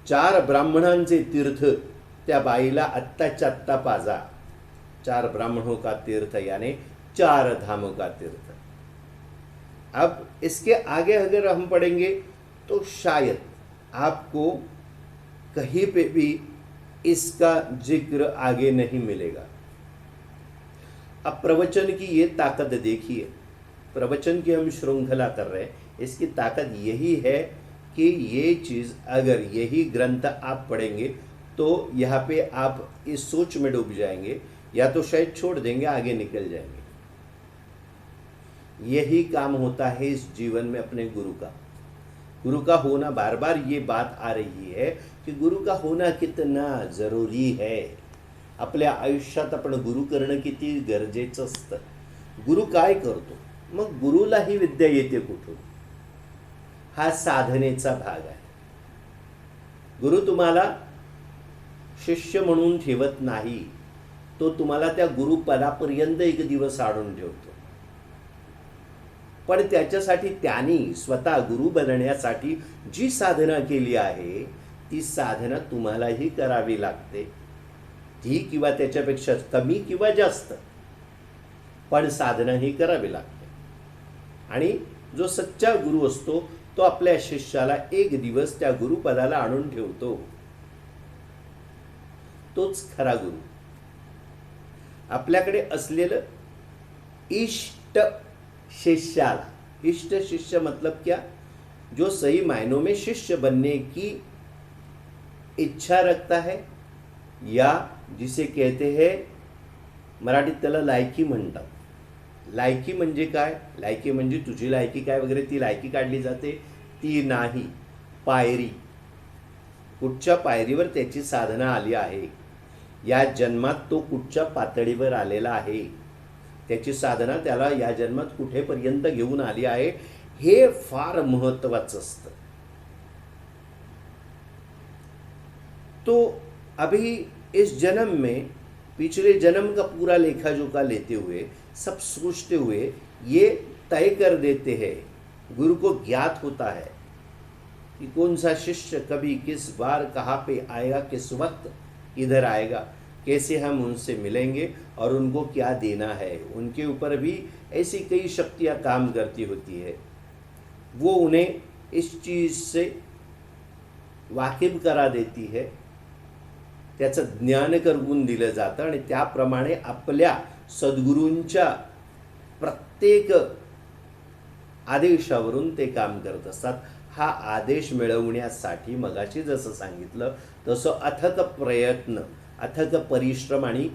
4 ब्राह्मणांचे तीर्थ त्या बाईला आत्ताच्या आत्ता पाजा। 4 ब्राह्मणों का तीर्थ यानी 4 धामों का तीर्थ। अब इसके आगे अगर हम पढ़ेंगे तो शायद आपको कहीं पे भी इसका जिक्र आगे नहीं मिलेगा। अब प्रवचन की ये ताकत देखिए, प्रवचन की हम श्रृंखला कर रहे हैं, इसकी ताकत यही है कि ये चीज़ अगर यही ग्रंथ आप पढ़ेंगे तो यहाँ पे आप इस सोच में डूब जाएंगे, या तो शायद छोड़ देंगे, आगे निकल जाएंगे। यही काम होता है इस जीवन में अपने गुरु का। गुरु का होना, बार बार ये बात आ रही है की गुरु का होना कितना जरुरी है। आपल्या आयुष्यात आपण गुरु करणं किती गरजेचं असतं। गुरु काय करतो, मग गुरुला ही विद्या येते कुठून, हा साधनेचा भाग आहे। गुरु तुम्हाला शिष्य म्हणून ठेवत नाही, तो तुम्हाला त्या गुरुपदापर्यंत एक दिवस आणून ठेवतो। पण त्याच्यासाठी त्यांनी स्वतः गुरु बनण्यासाठी जी साधना केली आहे ती साधना तुम्हालाही करावी लागते, ती किंवा त्याच्यापेक्षा कमी किंवा जास्त, पण साधना ही करावी लागते। आणि जो सच्चा गुरु असतो तो आपल्या शिष्याला एक दिवस त्या गुरुपदाला आणून ठेवतो, तोच खरा गुरु। आपल्याकडे असलेलं इष्ट शिष्याला, इष्ट शिष्य मतलब क्या, जो सही मायनों में शिष्य बनने की इच्छा रखता है, या जिसे कहते हैं मराठीत त्याला लायकी म्हणतात। लायकी म्हणजे काय, लायकी म्हणजे तुझी लायकी काय वगैरे ती लायकी काढली जाते ती नाही, पायरी, कुठच्या पायरीवर त्याची साधना आली आहे, या जन्मात तो कुठच्या पातळीवर आलेला आहे, त्याची साधना त्याला या जन्मात कुठेपर्यंत घेऊन आली आहे, हे फार महत्त्वाचं असतं। तो अभी इस जन्म में पिछले जन्म का पूरा लेखा जोखा लेते हुए, सब सोचते हुए ये तय कर देते हैं, गुरु को ज्ञात होता है कि कौन सा शिष्य कभी किस बार कहाँ पे आएगा, किस वक्त इधर आएगा, कैसे हम उनसे मिलेंगे और उनको क्या देना है। उनके ऊपर भी ऐसी कई शक्तियाँ काम करती होती है, वो उन्हें इस चीज़ से वाकिफ करा देती है, त्याचं ज्ञान करून दिलं जातं आणि त्याप्रमाणे आपल्या सद्गुरूंच्या प्रत्येक आदेशावरून ते काम करत असतात। हा आदेश मिळवण्यासाठी मगाशी जसं सांगितलं तसं अथक प्रयत्न, अथक परिश्रम आणि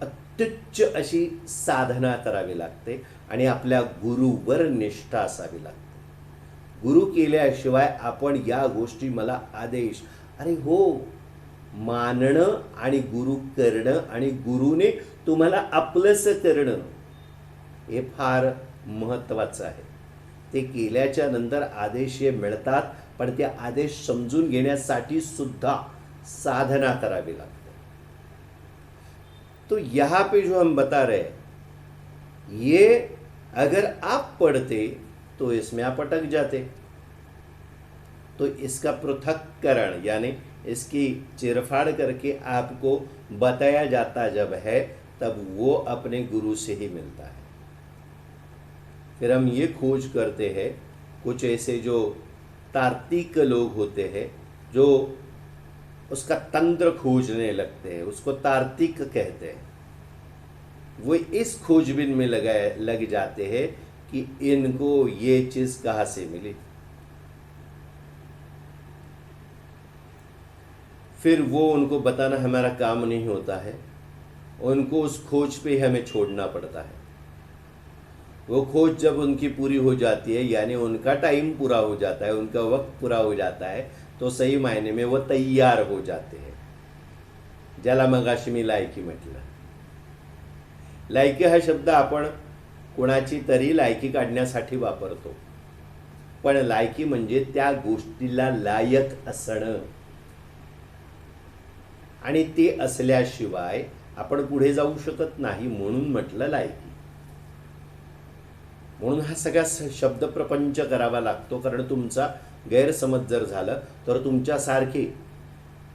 अत्युच्च अशी साधना करावी लागते आणि आपल्या गुरुवर निष्ठा असावी लागते। गुरु केल्याशिवाय आपण या गोष्टी, मला आदेश, अरे हो, मानणं आणि गुरु करणं आणि गुरुने तुम्हाला आपलंसं करणं हे फार महत्त्वाचं आहे। ते केल्याच्या नंतर आदेश हे मिळतात, पण ते आदेश समजून घेण्यासाठी सुद्धा साधना करावी लागते। तो यहाँ पे जो हम बता रहे हैं, ये अगर आप पढ़ते तो इसमें आप अटक जाते। तो इसका पृथक्करण यानी इसकी चिरफाड़ करके आपको बताया जाता जब है, तब वो अपने गुरु से ही मिलता है। फिर हम ये खोज करते हैं कुछ ऐसे जो तार्किक लोग होते हैं जो उसका तंत्र खोजने लगते हैं, उसको तार्किक कहते हैं। वो इस खोजबीन में लग जाते हैं कि इनको ये चीज कहाँ से मिली। फिर वो उनको बताना हमारा काम नहीं होता है, उनको उस खोज पे हमें छोड़ना पड़ता है। वो खोज जब उनकी पूरी हो जाती है, यानी उनका टाइम पूरा हो जाता है, उनका वक्त पूरा हो जाता है, तो सही मायने में वो तैयार हो जाते हैं। ज्याला मगाशी मी लायकी म्हटलं, लायकी हा शब्द आपण कोणाची तरी लायकी काढण्यासाठी वापरतो, पण लायकी म्हणजे त्या गोष्टीला लायक असणं, आणि ते असल्याशिवाय आपण पुढे जाऊ शकत नाही, म्हणून म्हटलं लायकी। म्हणून हा सगळा शब्द प्रपंच करावा लागतो, कारण तुमचा गैरसमज जर झालं तर तुमच्यासारखे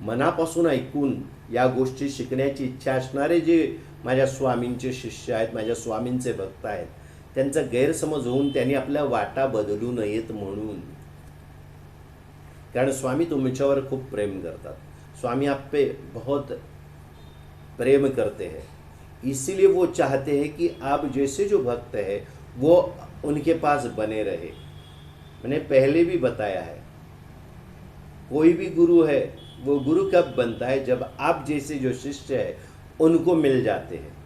मनापासून ऐकून या गोष्टी शिकण्याची इच्छा असणारे जे माझ्या स्वामींचे शिष्य आहेत, माझ्या स्वामींचे भक्त आहेत, त्यांचा गैरसमज होऊन त्यांनी आपल्या वाटा बदलू नयेत म्हणून। कारण स्वामी तुमच्यावर खूप प्रेम करतात, स्वामी आप पे बहुत प्रेम करते हैं, इसीलिए वो चाहते हैं कि आप जैसे जो भक्त है वो उनके पास बने रहे। मैंने पहले भी बताया है, कोई भी गुरु है वो गुरु कब बनता है, जब आप जैसे जो शिष्य है उनको मिल जाते हैं।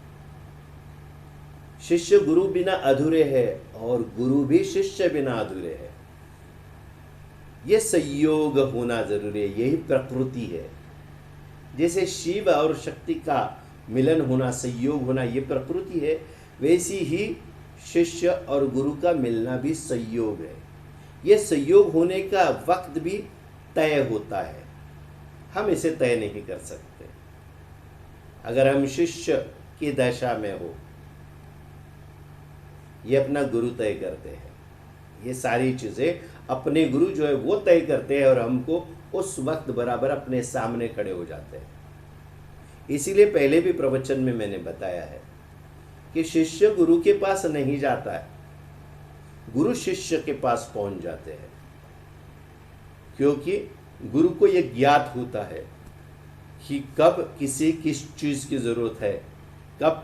शिष्य गुरु बिना अधूरे है और गुरु भी शिष्य बिना अधूरे है। ये संयोग होना जरूरी है, यही प्रकृति है। जैसे शिव और शक्ति का मिलन होना, संयोग होना ये प्रकृति है, वैसी ही शिष्य और गुरु का मिलना भी संयोग है। ये संयोग होने का वक्त भी तय होता है, हम इसे तय नहीं कर सकते। अगर हम शिष्य की दशा में हो, ये अपना गुरु तय करते हैं, ये सारी चीजें अपने गुरु जो है वो तय करते हैं और हमको उस वक्त बराबर अपने सामने खड़े हो जाते हैं। इसीलिए पहले भी प्रवचन में मैंने बताया है कि शिष्य गुरु के पास नहीं जाता है, गुरु शिष्य के पास पहुंच जाते हैं, क्योंकि गुरु को यह ज्ञात होता है कि कब किसी किस चीज की जरूरत है, कब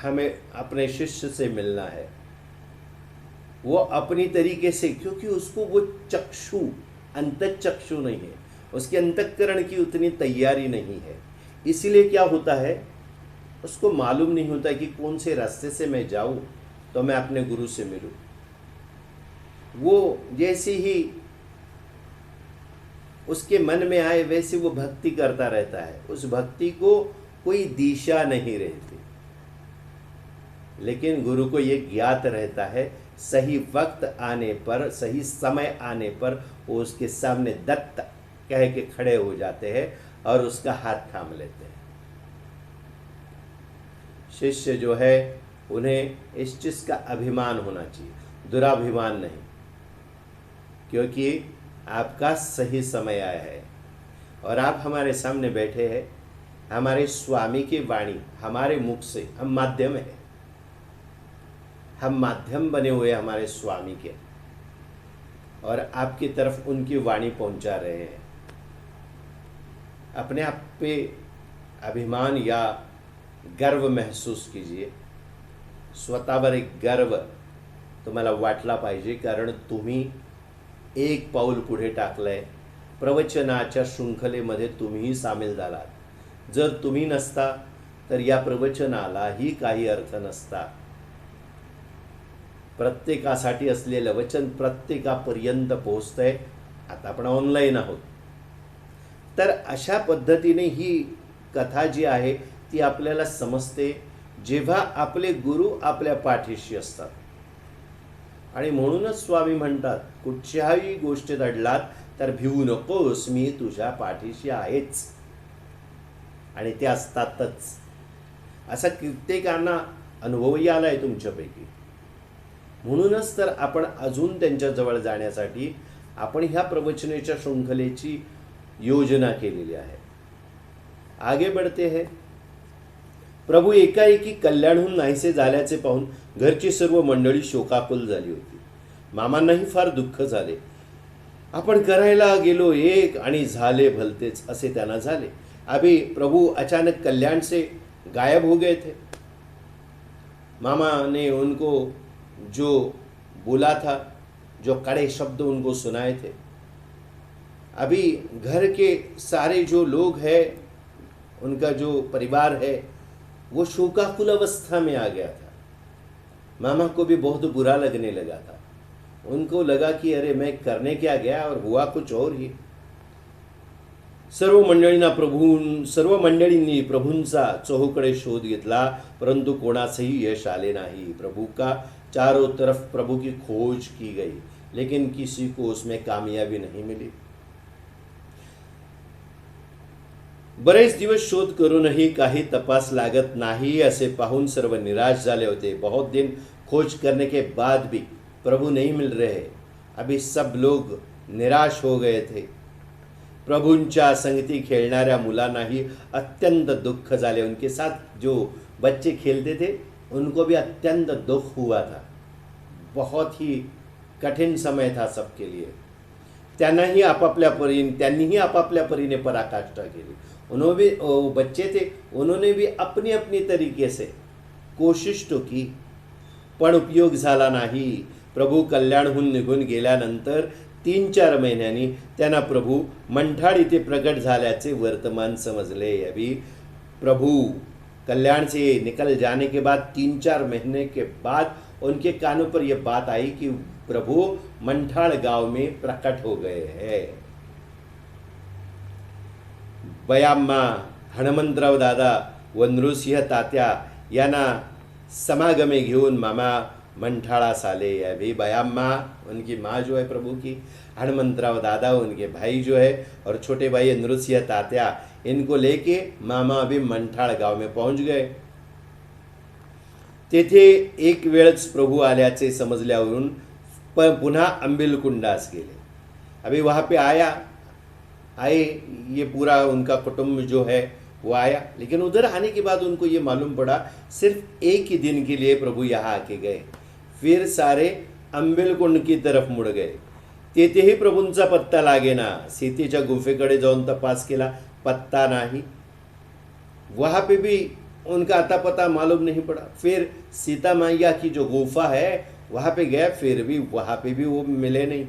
हमें अपने शिष्य से मिलना है। वो अपनी तरीके से, क्योंकि उसको वो चक्षु अंतःचक्षु नहीं है, उसके अंतःकरण की उतनी तैयारी नहीं है, इसीलिए क्या होता है उसको मालूम नहीं होता कि कौन से रास्ते से मैं जाऊं तो मैं अपने गुरु से मिलूं। वो जैसी ही उसके मन में आए वैसे वो भक्ति करता रहता है, उस भक्ति को कोई दिशा नहीं रहती। लेकिन गुरु को ये ज्ञात रहता है, सही वक्त आने पर, सही समय आने पर वो उसके सामने दत्त कह के खड़े हो जाते हैं और उसका हाथ थाम लेते हैं। शिष्य जो है उन्हें इस चीज का अभिमान होना चाहिए, दुराभिमान नहीं, क्योंकि आपका सही समय आया है और आप हमारे सामने बैठे हैं। हमारे स्वामी की वाणी हमारे मुख से, हम माध्यम है, हम माध्यम बने हुए हमारे स्वामी के, और आपकी तरफ उनकी वाणी पहुंचा रहे हैं। अपने आप पे अभिमान या गर्व महसूस कीजिए, स्वतःवर एक गर्व तुम्हाला वाटला पाहिजे, कारण तुम्ही एक पाऊल पुढे टाकलंय, प्रवचनाच्या शृंखलेमध्ये तुम्हीही सामील झालात। जर तुम्ही नसता तर या प्रवचनालाही काही अर्थ नसता। प्रत्येकासाठी असलेलं वचन प्रत्येकापर्यंत पोहोचतंय। आता आपण ऑनलाईन आहोत, तर अशा पद्धतीने ही कथा जी आहे ती आपल्याला समजते जेव्हा आपले गुरु आपल्या पाठीशी असतात। आणि म्हणूनच स्वामी म्हणतात, कुठच्याही गोष्टीत अडलात तर भिवू नकोस, मी तुझ्या पाठीशी आहेच, आणि ते असतातच। असा कित्येकांना अनुभवही आलाय तुमच्यापैकी। म्हणूनच तर आपण अजून त्यांच्या जवळ जाण्यासाठी आपण ह्या प्रवचनेच्या शृंखलेची योजना केलेली आहे। आगे बढ़ते हैं। प्रभू एकाएकी कल्याणहून नाहीसे झाल्याचे पाहून घरची सर्व मंडळी शोकाकुल झाली होती। मामांनाही फार दुःख झाले. आपण करायला गेलो एक आणि झाले भलतेच असे त्यांना झाले. अभी प्रभु अचानक कल्याण से गायब हो गए थे. मामा ने उनको जो बोला था, जो कड़े शब्द उनको सुनाए थे, अभी घर के सारे जो लोग हैं, उनका जो परिवार है, वो शोकाकुल अवस्था में आ गया था. मामा को भी बहुत बुरा लगने लगा था. उनको लगा कि अरे मैं करने क्या गया और हुआ कुछ और ही. सर्व मंडळींनी प्रभूंचा चोहोकडे शोध घेतला, परंतु कोणाचंही यश आले नाही. प्रभु का चारों तरफ प्रभु की खोज की गई, लेकिन किसी को उसमें कामयाबी नहीं मिली. बरेच दिवस शोध करूनही काही तपास लागत नाही असे पाहून सर्व निराश झाले होते. बहुत दिन खोज करने के बाद भी प्रभु नहीं मिल रहे. अभी सब लोग निराश हो गए थे. प्रभूंच्या संगती खेळणाऱ्या मुलांनाही अत्यंत दुःख झाले. उनके साथ जो बच्चे खेलते थे, उनको भी अत्यंत दुख हुआ था. बहुत ही कठिन समय था सबके लिए. त्यांनीही आपापल्या परीने पराकाष्ठा केली. उन्होंने भी बच्चे थे, उन्होंने भी अपनी अपनी तरीके से कोशिश तो की, पण उपयोग झाला नाही. प्रभू कल्याणहून निघून गेल्यानंतर 3-4 महिन्यांनी त्यांना प्रभू मंठाळ इथे प्रकट झाल्याचे वर्तमान समजले. अभी प्रभु कल्याण से निकल जाने के बाद 3-4 महीने के बाद उनके कानों पर यह बात आई कि प्रभु मंठाळ गांव में प्रकट हो गए हैं. बयाम्मा, हनुमंतराव दादा व नृसिंह तात्या यांना समागमे घेऊन मामा मंठाळास आले. अभी बयाम्मा उनकी माँ जो है प्रभु की, हनुमंतराव दादा उनके भाई जो है, और छोटे भाई नृसिंह तात्या, इनको लेके मामा अभी मंठाळ गाव में पहुंच गए. तेथे एक वेळच प्रभु आल्याचे समजल्यावरून पुन्हा अंबिलकुंडास गेले. अभी वहाँ पे आए ये पूरा उनका कुटुंब जो है वो आया. लेकिन उधर आने के बाद उनको ये मालूम पड़ा सिर्फ एक ही दिन के लिए प्रभु यहाँ आके गए. फिर सारे अंबिलकुंड की तरफ मुड़ गए. तेथेही प्रभूंचा पत्ता लागेना. सीतेच्या गुफेकडे जाऊन तपास केला, पत्ता नहीं. वहाँ पे भी उनका अता पता मालूम नहीं पड़ा. फिर सीता मैया की जो गुफा है वहाँ पे गया, फिर भी वहाँ पे भी वो मिले नहीं.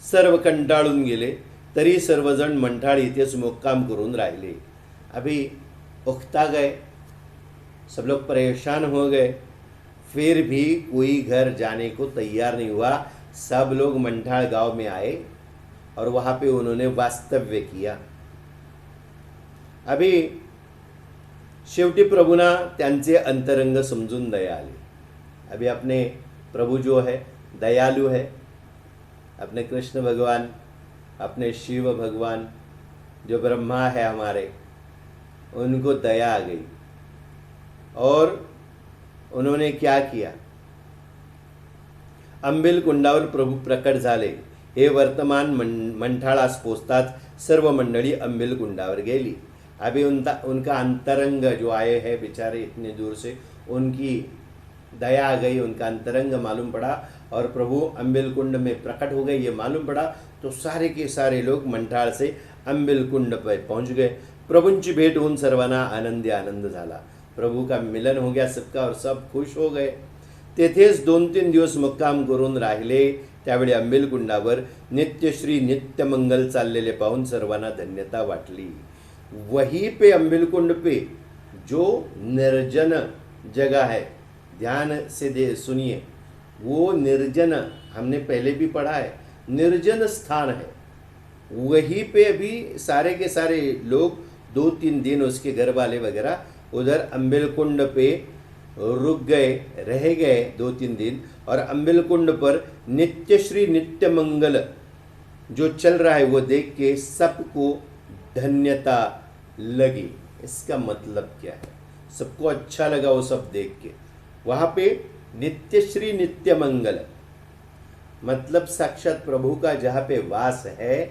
सर्व कंटाळून गेले. तरी सर्वजण मंठाळ इथेच मुक्काम करून राहिले. अभी उकता गए, सब लोग परेशान हो गए. फिर भी कोई घर जाने को तैयार नहीं हुआ. सब लोग मंठाळ गांव में आए और वहाँ पे उन्होंने वास्तव्य किया. अभी शेवटी प्रभुना त्यांचे अंतरंग समजून दया आली. अभी अपने प्रभु जो है दयालु है. अपने कृष्ण भगवान, अपने शिव भगवान जो ब्रह्मा है हमारे, उनको दया आ गई और उन्होंने क्या किया, अंबिलकुंडावर प्रभु प्रकट झाले. हे वर्तमान मंठाळास पोचताच सर्व मंडळी अंबिलकुंडावर गेली. अभी उनका अंतरंग जो आए हैं बेचारे इतने दूर से, उनकी दया आ गई. उनका अंतरंग मालूम पड़ा और प्रभु अंबिलकुंड में प्रकट हो गए ये मालूम पड़ा. तो सारे के सारे लोग मंठाळ से अंबिलकुंड पर पहुंच गए. प्रभूंची भेट होऊन सर्वांना आनंद झाला. प्रभु का मिलन हो गया सबका और सब खुश हो गए. तेथेच 2-3 दिवस मुक्काम करून राहिले. त्यावेळी अंबिलकुंडावर नित्यश्री नित्यमंगल चाललेले पाहून सर्वांना धन्यता वाटली. वहीं पे अंबिलकुंड पे जो निर्जन जगह है, ध्यान से सुनिए, वो निर्जन हमने पहले भी पढ़ा है, निर्जन स्थान है. वहीं पे अभी सारे के सारे लोग 2-3 दिन उसके घर वाले वगैरह उधर अंबिलकुंड पे रुक गए, रह गए 2-3 दिन. और अंबिलकुंड पर नित्यश्री नित्यमंगल जो चल रहा है वो देख के सबको धन्यता लगी. इसका मतलब क्या है? सबको अच्छा लगा वो सब देख के. वहाँ पे नित्यश्री नित्यमंगल मतलब साक्षात प्रभु का जहाँ पे वास है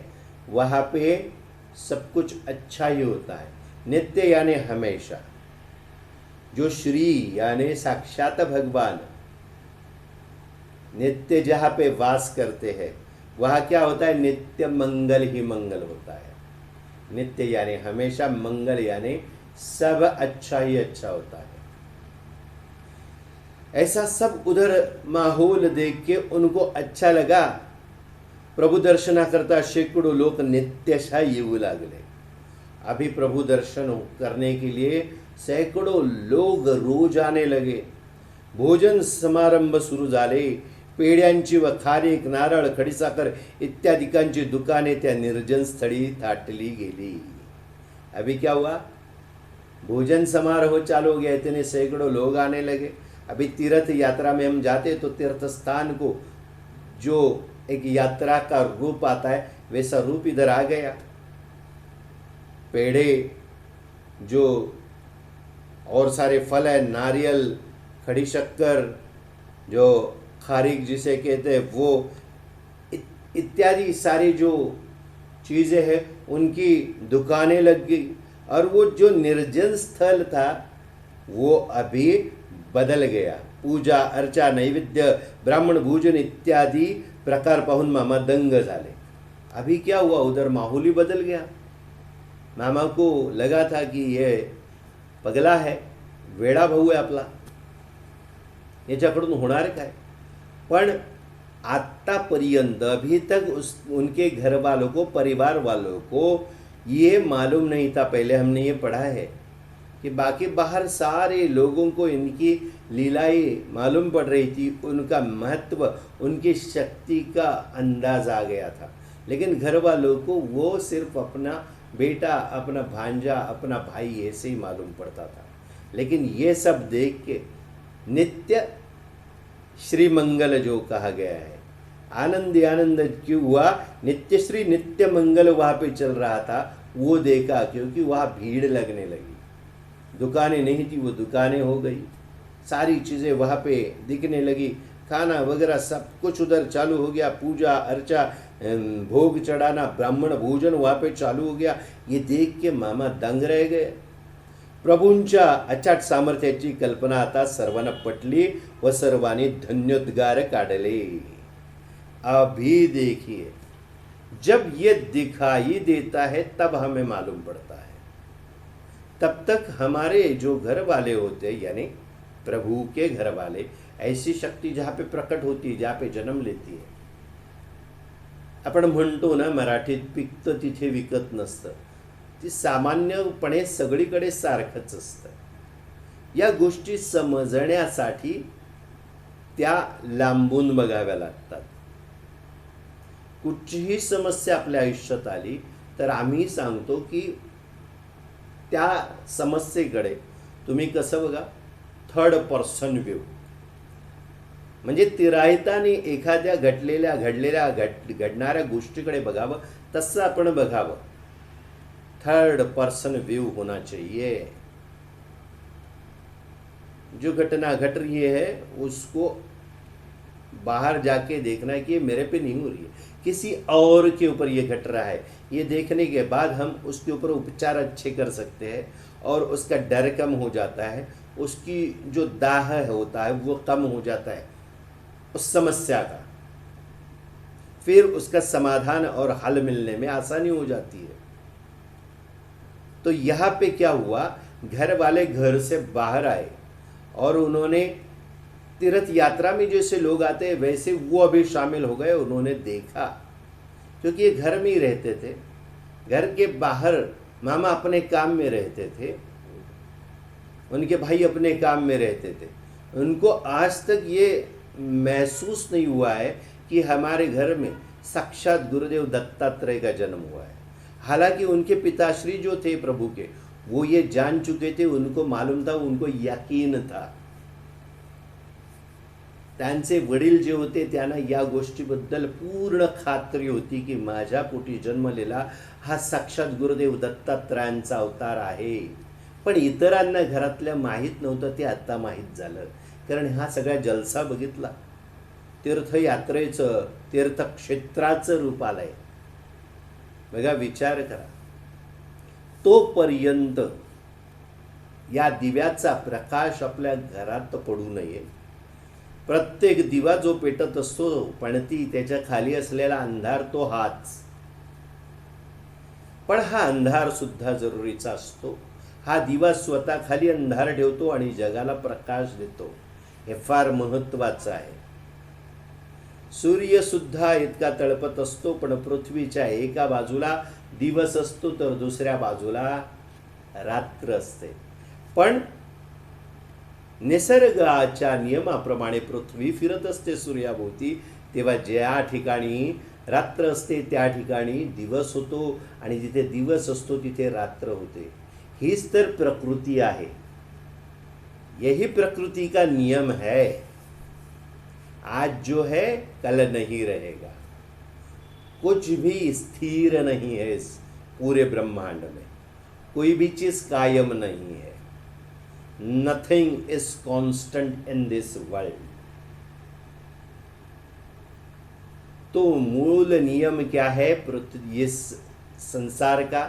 वहाँ पे सब कुछ अच्छा ही होता है. नित्य यानी हमेशा. जो श्री यानी साक्षात भगवान, नित्य जहाँ पे वास करते हैं वहाँ क्या होता है, नित्य मंगल ही मंगल होता है। नित्य यानी हमेशा, मंगल यानी सब अच्छा ही अच्छा होता है। ऐसा सब उधर माहौल देख के उनको अच्छा लगा। प्रभु दर्शना करता शेकडो लोक नित्यशा येऊ लागले। अभी प्रभु दर्शन करने के लिए सैकड़ों लोग रोज आने लगे। भोजन समारंभ सुरू झाले। पेड्यांची व खारीक, नारळ, खडीसाखर इत्यादिकांची दुकाने त्या निर्जन स्थळी थाटली गेली। अभी क्या हुआ, भोजन समारोह चालू हो गया, इतने सैकड़ों लोग आने लगे। अभी तीर्थ यात्रा में हम जाते तो तीर्थ स्थान को जो एक यात्रा का रूप आता है वैसा रूप इधर आ गया। पेड़े जो और सारे फल है, नारियल, खड़ी शक्कर, जो खारीक जिसे कहते हैं वो, इत्यादि सारी जो चीज़ें हैं उनकी दुकानें लग गई। और वो जो निर्जन स्थल था वो अभी बदल गया। पूजा अर्चा, नैवेद्य, ब्राह्मण भोजन इत्यादि प्रकार पाहून मामा दंग झाले। अभी क्या हुआ, उधर माहौल ही बदल गया। मामा को लगा था कि ये पगला है, वेडा भाऊ आहे आपला, याच्याकडून होणार काय। पण आतापर्यंत अभी तक उनके घर वालों को, परिवार वालों को ये मालूम नहीं था। पहले हमने ये पढ़ा है कि बाकी बाहर सारे लोगों को इनकी लीलाएं मालूम पड़ रही थी, उनका महत्व, उनकी शक्ति का अंदाज आ गया था। लेकिन घर वालों को वो सिर्फ अपना बेटा, अपना भांजा, अपना भाई ऐसे ही मालूम पड़ता था। लेकिन ये सब देख के नित्य श्री मंगल जो कहा गया है, आनंद आनंद क्यों हुआ, नित्य श्री नित्य मंगल वहाँ पे चल रहा था, वो देखा। क्योंकि वहाँ भीड़ लगने लगी, दुकानें नहीं थी वो दुकानें हो गई, सारी चीज़ें वहाँ पे दिखने लगी, खाना वगैरह सब कुछ उधर चालू हो गया। पूजा अर्चा, भोग चढ़ाना, ब्राह्मण भोजन वहाँ पे चालू हो गया। ये देख के मामा दंग रह गए। प्रभूंच्या अचाट सामर्थ्याची कल्पना आता सर्वांना पटली व सर्वांनी धन्योद्गार काढले। अभी देखिए, जब ये दिखाई देता है तब हमें मालूम पड़ता है। तब तक हमारे जो घर वाले होते हैं, यानी प्रभु के घर वाले, ऐसी शक्ति जहाँ पे प्रकट होती है, जहाँ पे जन्म लेती है। आपण म्हणतो ना मराठीत, पिकतं तिथे विकत नसतं, ती सामान्यपणे सगळीकडे सारखंच असतं। या गोष्टी समजण्यासाठी त्या लांबून बघाव्या लागतात। कुठचीही समस्या आपल्या आयुष्यात आली तर आम्ही सांगतो की त्या समस्येकडे तुम्ही कसं बघा, थर्ड पर्सन व्ह्यू, म्हणजे तिराहिताने एखाद्या घडणाऱ्या गोष्टीकडे बघावं, तसं आपण बघावं। थर्ड पर्सन व्यू होना चाहिए। जो घटना घट रही है उसको बाहर जाके देखना है कि ये मेरे पे नहीं हो रही है, किसी और के ऊपर ये घट रहा है। ये देखने के बाद हम उसके ऊपर उपचार अच्छे कर सकते हैं और उसका डर कम हो जाता है, उसकी जो दाह होता है वो कम हो जाता है उस समस्या का। फिर उसका समाधान और हल मिलने में आसानी हो जाती है। तो यहाँ पे क्या हुआ, घर वाले घर से बाहर आए और उन्होंने तीर्थ यात्रा में जैसे लोग आते हैं वैसे वो अभी शामिल हो गए। उन्होंने देखा, क्योंकि ये घर में ही रहते थे, घर के बाहर मामा अपने काम में रहते थे, उनके भाई अपने काम में रहते थे। उनको आज तक ये महसूस नहीं हुआ है कि हमारे घर में साक्षात गुरुदेव दत्तात्रेय का जन्म हुआ है। हालांकि उनके पिताश्री जो थे प्रभु के, वो ये जान चुके थे, उनको मालूम था, उनको यकीन था। त्यांचे वडील जे होते त्यांना या गोष्टीबद्दल पूर्ण खात्री होती की माझ्या पोटी जन्मलेला हा साक्षात गुरुदेव दत्तात्रयांचा अवतार आहे। पण इतरांना घरातल्या माहीत नव्हतं, ते आता माहीत झालं, कारण हा सगळा जलसा बघितला। तीर्थयात्रेचं, तीर्थक्षेत्राचं रूप आलंय बघा, विचार करा। तोपर्यंत या दिव्याचा प्रकाश आपल्या घरात पडू नये, प्रत्येक दिवा जो पेटत असतो पणती त्याच्या खाली असलेला अंधार तो हाच. पण हा अंधार सुद्धा जरुरीचा असतो. हा दिवा स्वतः खाली अंधार ठेवतो आणि जगाला प्रकाश देतो. हे फार महत्वाचं आहे. सूर्य सुद्धा इतका तळपत असतो, पण पृथ्वीच्या एका बाजूला दिवस असतो तर दुसऱ्या बाजूला रात्र असते. पण निसर्गाच्या नियमाप्रमाणे पृथ्वी फिरत असते सूर्याभोवती, तेव्हा ज्या ठिकाणी रात्र असते त्या ठिकाणी दिवस होतो आणि जिथे दिवस असतो तिथे रात्र होते. हीच तर प्रकृति आहे. यही प्रकृति का नियम है. आज जो है कल नहीं रहेगा. कुछ भी स्थिर नहीं है इस पूरे ब्रह्मांड में. कोई भी चीज कायम नहीं है. Nothing is constant in this world. तो मूल नियम क्या है पृथ्वी इस संसार का?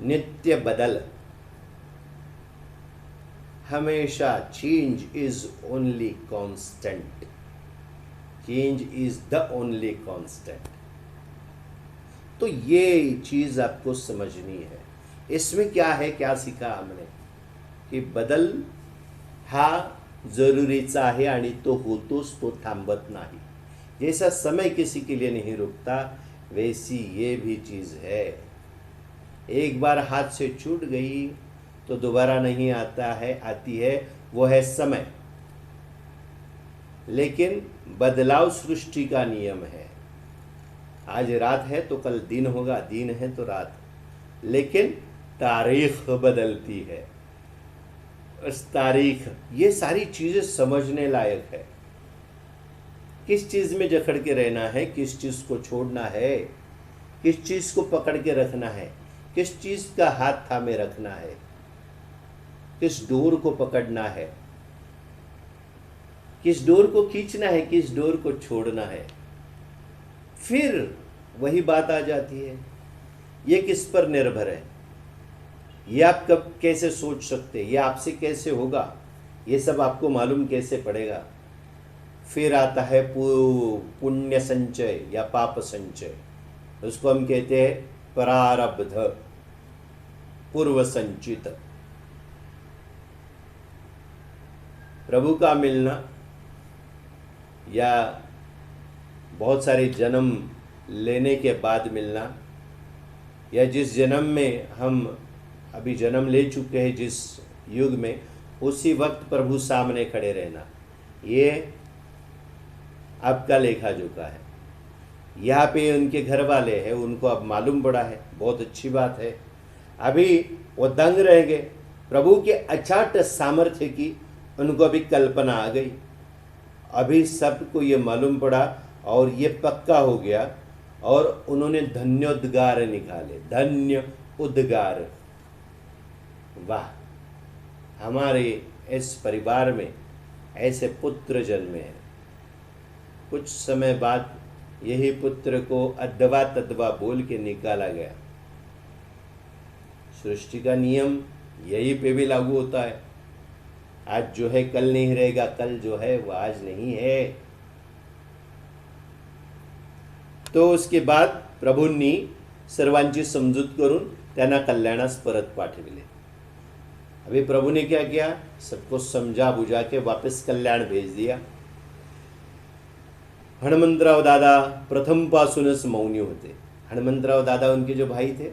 नित्य बदल. हमेशा change is only constant. Change is the only constant. तो ये चीज आपको समझनी है. इसमें क्या है, क्या सीखा हमने की बदल हा जरुरीचा आहे आणि तो होतोच, तो थांबत नाही. जैसा समय किसी के लिए नहीं रुकता वैसी ये भी चीज है. एक बार हाथ से छूट गई तो दोबारा नहीं आती है, वो है समय. लेकिन बदलाव सृष्टि का नियम है. आज रात है तो कल दिन होगा, दिन है तो रात. लेकिन तारीख बदलती है. उस तारीख, ये सारी चीजें समझने लायक है. किस चीज में जकड़ के रहना है, किस चीज को छोड़ना है, किस चीज को पकड़ के रखना है, किस चीज का हाथ थामे रखना है, किस डोर को पकड़ना है, किस डोर को खींचना है, किस डोर को छोड़ना है. फिर वही बात आ जाती है, ये किस पर निर्भर है, ये आप कब कैसे सोच सकते, ये आपसे कैसे होगा, ये सब आपको मालूम कैसे पड़ेगा. फिर आता है पुण्य संचय या पाप संचय. उसको हम कहते हैं प्रारब्ध, पूर्व संचित. प्रभु का मिलना या बहुत सारे जन्म लेने के बाद मिलना, या जिस जन्म में हम अभी जन्म ले चुके हैं जिस युग में, उसी वक्त प्रभु सामने खड़े रहना, ये आपका लेखा जोखा है. यहाँ पे उनके घर वाले हैं, उनको अब मालूम पड़ा है, बहुत अच्छी बात है. अभी वो दंग रह गए. प्रभु के अचाट सामर्थ्य की उनको अभी कल्पना आ गई. अभी सबको ये मालूम पड़ा और ये पक्का हो गया और उन्होंने धन्योद्गार निकाले. धन्य उद्गार. वाह, हमारे इस परिवार में ऐसे पुत्र जन्मे हैं. कुछ समय बाद यही पुत्र को अद्वा तद्वा बोल के निकाला गया. सृष्टि का नियम यही पे भी लागू होता है. आज जो है कल नहीं रहेगा, कल जो है वो आज नहीं है. तो उसके बाद प्रभूंनी सर्वांची समजूत करून त्यांना कल्याणास परत पाठविले. अभी प्रभु ने क्या किया, सबको समझा बुझा के वापस कल्याण भेज दिया. हनुमंतराव दादा प्रथम पासूनच मौनी होते. हनुमंतराव दादा उनके जो भाई थे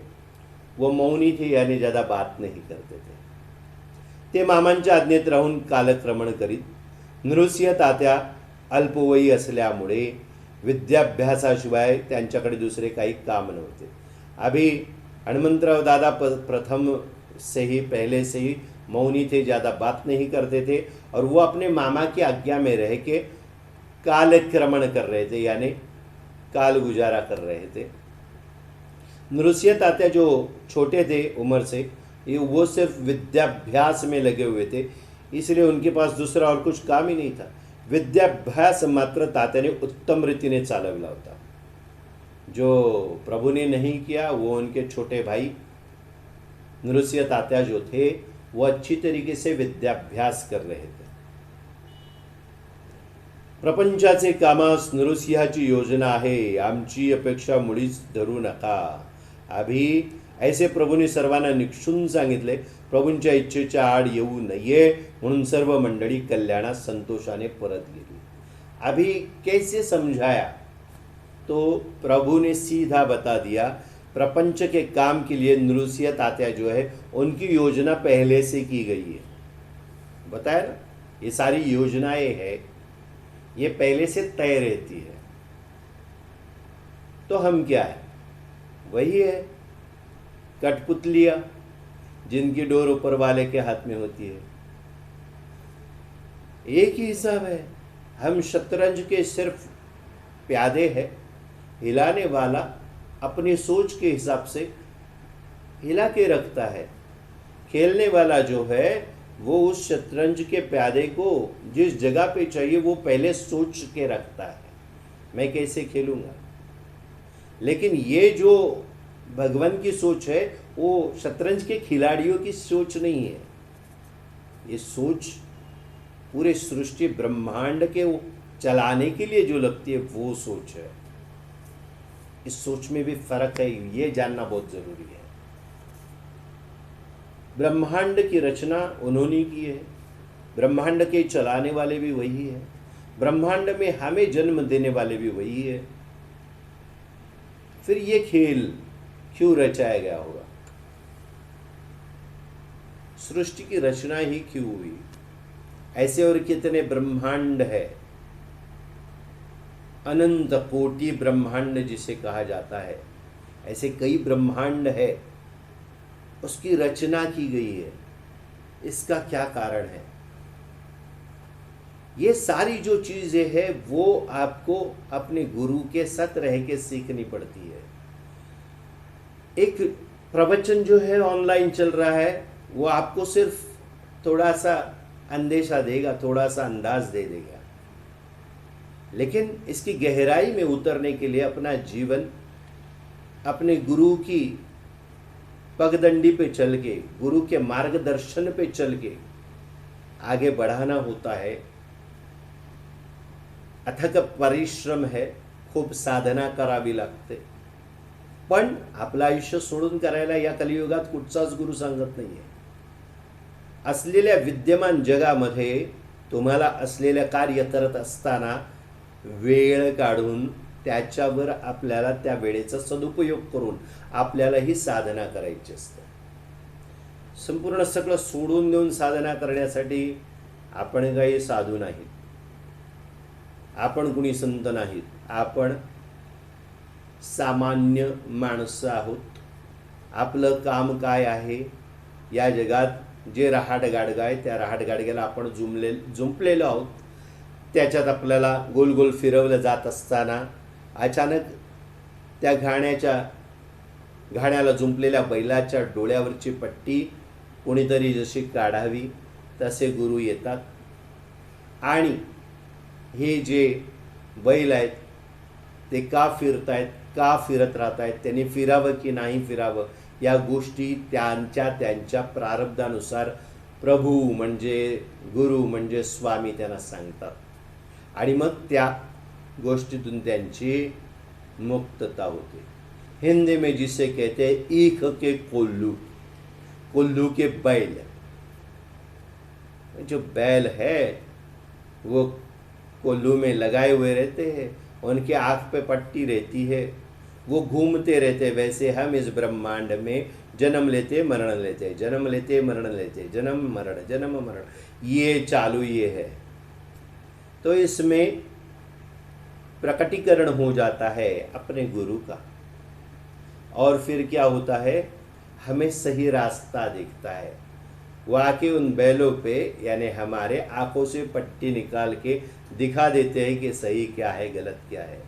वो मौनी थे, यानी ज़्यादा बात नहीं करते थे. ते मामांच्या आज्ञेत राहून कालक्रमण करीत. नृसिंह तात्या अल्पवयी असल्यामुळे विद्याभ्यासाशिवाय त्यांच्याकडे दुसरे काही काम नव्हते. अभी हनुमंतराव दादा प्रथम से ही, पहले से ही मौनी थे, ज़्यादा बात नहीं करते थे और वो अपने मामा की आज्ञा में रह के कालक्रमण कर रहे थे, यानी काल गुजारा कर रहे थे. नृसिंह तात्या जो छोटे थे उम्र से, ये वो सिर्फ विद्याभ्यास में लगे हुए थे, इसलिए उनके पास दूसरा और कुछ काम ही नहीं था. विद्याभ्यास मात्र तात्याने उत्तम रीतीने चालवला होता. जो प्रभु ने नहीं किया वो उनके छोटे भाई नृसिंह तात्या जो थे वो अच्छी तरीके से विद्याभ्यास कर रहे थे. प्रपंचाचे कामास नृसिंहाची योजना आहे, आमची अपेक्षा मुळीच धरू नका. अभी ऐसे प्रभूंनी सर्वांना निक्षून सांगितले. प्रभूंच्या इच्छेच्या आड येऊ नये म्हणून सर्व मंडळी कल्याणात संतोषाने परत गेली. अभी कैसे समझाया तो प्रभु ने सीधा बता दिया. प्रपंच के काम के लिए नृसिंह तात्या जो है उनकी योजना पहले से की गई है. बताया ना, ये सारी योजनाएं है, ये पहले से तय रहती है. तो हम क्या है, वही है कठपुतलियां जिनकी डोर ऊपर वाले के हाथ में होती है. एक ही हिसाब है. हम शतरंज के सिर्फ प्यादे हैं, हिलाने वाला अपनी सोच के हिसाब से हिला के रखता है. खेलने वाला जो है वो उस शतरंज के प्यादे को जिस जगह पे चाहिए वो पहले सोच के रखता है, मैं कैसे खेलूंगा. लेकिन ये जो भगवान की सोच है वो शतरंज के खिलाड़ियों की सोच नहीं है. ये सोच पूरे सृष्टि ब्रह्मांड के चलाने के लिए जो लगती है वो सोच है. इस सोच में भी फर्क है, ये जानना बहुत जरूरी है. ब्रह्मांड की रचना उन्होंने की है, ब्रह्मांड के चलाने वाले भी वही है, ब्रह्मांड में हमें जन्म देने वाले भी वही है. फिर ये खेल क्यों रचाया गया होगा, सृष्टि की रचना ही क्यों हुई. ऐसे और कितने ब्रह्मांड है, अनंत कोटि ब्रह्मांड जिसे कहा जाता है, ऐसे कई ब्रह्मांड है, उसकी रचना की गई है. इसका क्या कारण है. ये सारी जो चीजें हैं वो आपको अपने गुरु के साथ रह के सीखनी पड़ती है. एक प्रवचन जो है ऑनलाइन चल रहा है वो आपको सिर्फ थोड़ा सा अंदेशा देगा, थोड़ा सा अंदाज दे देगा, लेकिन इसकी गहराई में उतरने के लिए अपना जीवन अपने गुरु की पगडंडी पे चल के, गुरु के मार्गदर्शन पे चल के आगे बढ़ाना होता है. अथक परिश्रम है, खूप साधना करावी लागते. पण आपलं आयुष्य सोडून करायला या कलियुगात कुठचाच गुरु सांगत नाहीये. असलेल्या विद्यमान जगामध्ये तुम्हाला असलेलं कार्य करत असताना वेळ काढून त्याच्यावर आपल्याला त्या वेळेचा सदुपयोग करून आपल्याला ही साधना करायची असते. संपूर्ण सगळं सोडून देऊन साधना करण्यासाठी आपण काही साधू नाहीत, आपण कुणी संत नाहीत, आपण सामान्य माणसं आहोत. आपलं काम काय आहे, या जगात जे रहाटगाडगं आहे त्या रहाटगाडग्याला आपण जुंपलेलो आहोत. त्याच्यात आपल्याला गोल गोल फिरवलं जात असताना अचानक त्या घाण्याला जुंपलेल्या बैलाच्या डोळ्यावरची पट्टी कोणीतरी जशी काढावी तसे गुरु येतात आणि हे जे बैल आहेत ते का फिरतायत, का फिरत राहत आहेत, त्यांनी फिरावं की नाही फिरावं, या गोष्टी त्यांच्या प्रारब्धानुसार प्रभू म्हणजे गुरु म्हणजे स्वामी त्यांना सांगतात आणि मग त्या गोष्टीतून त्यांची मुक्तता होते. हिंदी में जिसे कहते हैं ईख के कोल्लू, कोल्लू के बैल. जो बैल है वो कोल्लू में लगाए हुए रहते हैं, उनके आँख पे पट्टी रहती है, वो घूमते रहते. वैसे हम इस ब्रह्मांड में जन्म लेते मरण लेते, जन्म लेते मरण लेते, जन्म मरण, ये चालू ये है. तो इसमें प्रकटीकरण हो जाता है अपने गुरु का और फिर क्या होता है, हमें सही रास्ता दिखता है. वो आके उन बैलों पे यानी हमारे आंखों से पट्टी निकाल के दिखा देते हैं कि सही क्या है गलत क्या है.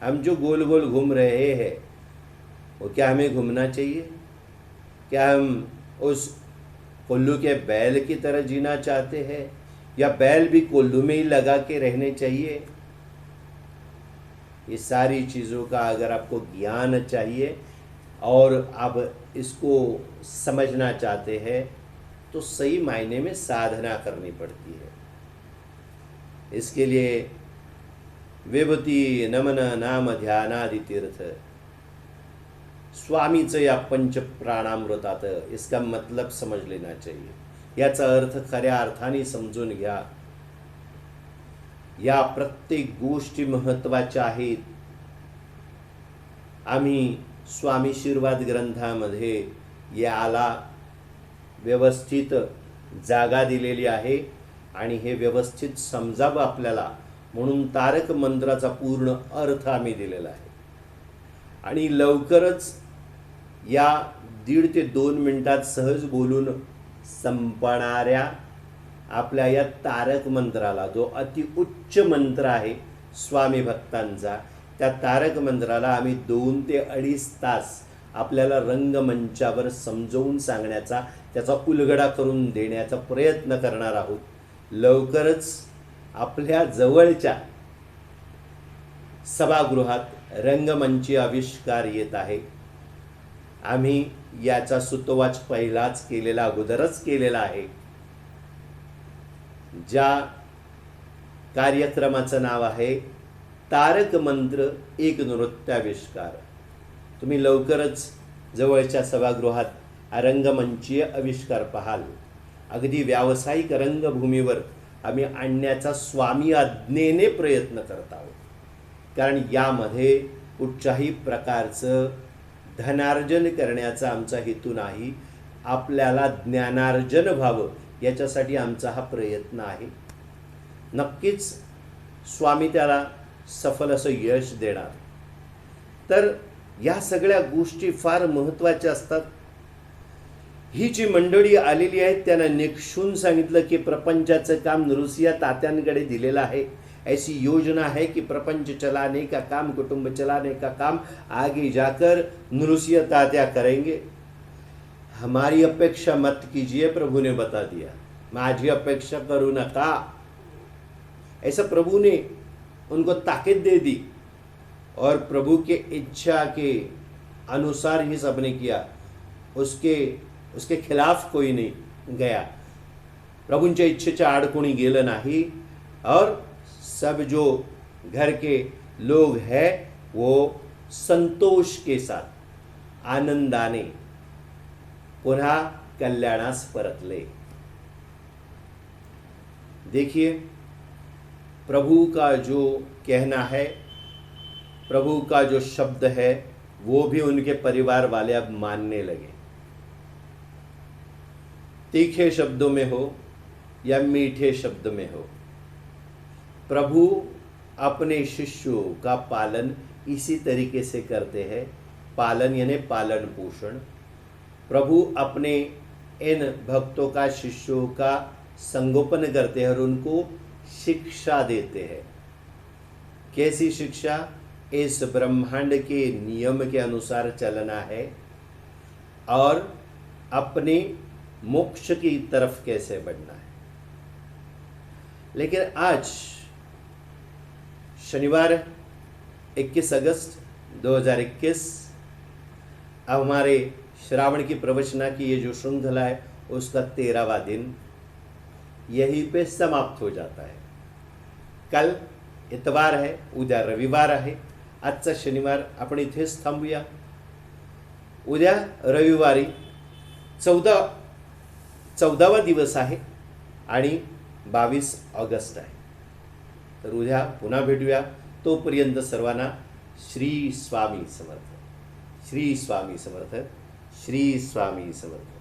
हम जो गोल गोल घूम रहे हैं वो क्या हमें घूमना चाहिए? क्या हम उस कोल्लू के बैल की तरह जीना चाहते हैं या बैल भी कोल्लू में ही लगा के रहने चाहिए? ये सारी चीज़ों का अगर आपको ज्ञान चाहिए और आप इसको समझना चाहते हैं तो सही मायने में साधना करनी पड़ती है. इसके लिए विभूती नमन नाम ध्यानादि तीर्थ। स्वामीचं या पंच प्राणामृतात इसका मतलब समझ लेना चाहिए। याचा अर्थ खऱ्या अर्थाने समजून घ्या। या प्रत्येक गोष्टी महत्त्वाच्या आहेत। आम्ही स्वामी शीर्वाद ग्रंथामध्ये याला व्यवस्थित जागा दिलेली आहे आणि हे व्यवस्थित समजावं आपल्याला म्हणून तारक मंत्राचा पूर्ण अर्थ आम्ही दिलेला आहे। आणि लवकरच या 1.5 ते 2 मिनिटात सहज बोलून संपणाऱ्या आपल्या या तारक मंत्राला, जो अति उच्च मंत्र आहे स्वामी भक्तांचा, त्या तारक मंत्राला आम्ही 2 ते 2.5 तास आपल्याला रंगमंचावर समजवून सांगण्याचा, त्याचा उलगडा करून देण्याचा प्रयत्न करणार आहोत। लवकरच आपल्या जवळच्या सभागृहात रंगमंची आविष्कार येत आहे। आम्ही याचा सुतोवाच पहिलाच केलेला, अगोदरच केलेला आहे। ज्या कार्यक्रमाचं नाव आहे तारक मंत्र एक नृत्याविष्कार। तुम्ही लवकरच जवळच्या सभागृहात रंगमंचीय आविष्कार पाहाल। अगदी व्यावसायिक रंगभूमीवर आम्ही आणण्याचा स्वामी आज्ञेने प्रयत्न करत आहोत, कारण यामध्ये कुठच्याही प्रकारचं धनार्जन करण्याचा आमचा हेतू नाही। आपल्याला ज्ञानार्जन व्हावं याच्यासाठी आमचा हा प्रयत्न आहे। नक्कीच स्वामी त्याला सफल असं यश देणार। तर या सगळ्या गोष्टी फार महत्त्वाच्या असतात। ही जी मंडळी आलेली आहेत त्यांना निक्षून सांगितलं की प्रपंचाचं काम नृसिंह तात्यांकडे दिलेलं आहे। ऐसी योजना है कि प्रपंच चलाने का काम, कुटुंब चलाने का काम आगे जाकर नृसिंह तात्या करेंगे। हमारी अपेक्षा मत कीजिए, प्रभु ने बता दिया। माझी अपेक्षा करू नका, ऐसा प्रभु ने उनको ताकीद दे दी और प्रभु के इच्छा के अनुसार ही सबने किया। उसके खिलाफ कोई नहीं गया। प्रभूंच्या इच्छेच्या आड कोणी गेलं नाही और सब जो घर के लोग हैं वो संतोष के साथ आनंदाने पुन्हा कल्याणास परतले। देखिए, प्रभु का जो कहना है, प्रभु का जो शब्द है, वो भी उनके परिवार वाले अब मानने लगे। तीखे शब्दों में हो या मीठे शब्द में हो, प्रभु अपने शिष्यों का पालन इसी तरीके से करते हैं। पालन यानी पालन पोषण। प्रभु अपने इन भक्तों का, शिष्यों का संगोपन करते हैं और उनको शिक्षा देते हैं। कैसी शिक्षा? इस ब्रह्मांड के नियम के अनुसार चलना है और अपने मोक्ष की तरफ कैसे बढ़ना है। लेकिन आज शनिवार 21 अगस्त 2021 अब हमारे श्रावण की प्रवचना की ये जो श्रृंखला है उसका 13वां दिन यहीं पे समाप्त हो जाता है। कल इतवार है, उद्या रविवार आहे। आजचा शनिवार आपण इथेच थांबूया। उद्या रविवारी 14वा दिवस आहे आणि 22 ऑगस्ट आहे। तर उद्या पुन्हा भेटूया। तोपर्यंत सर्वांना श्री स्वामी समर्थ, श्री स्वामी समर्थ, श्री स्वामी समर्थ।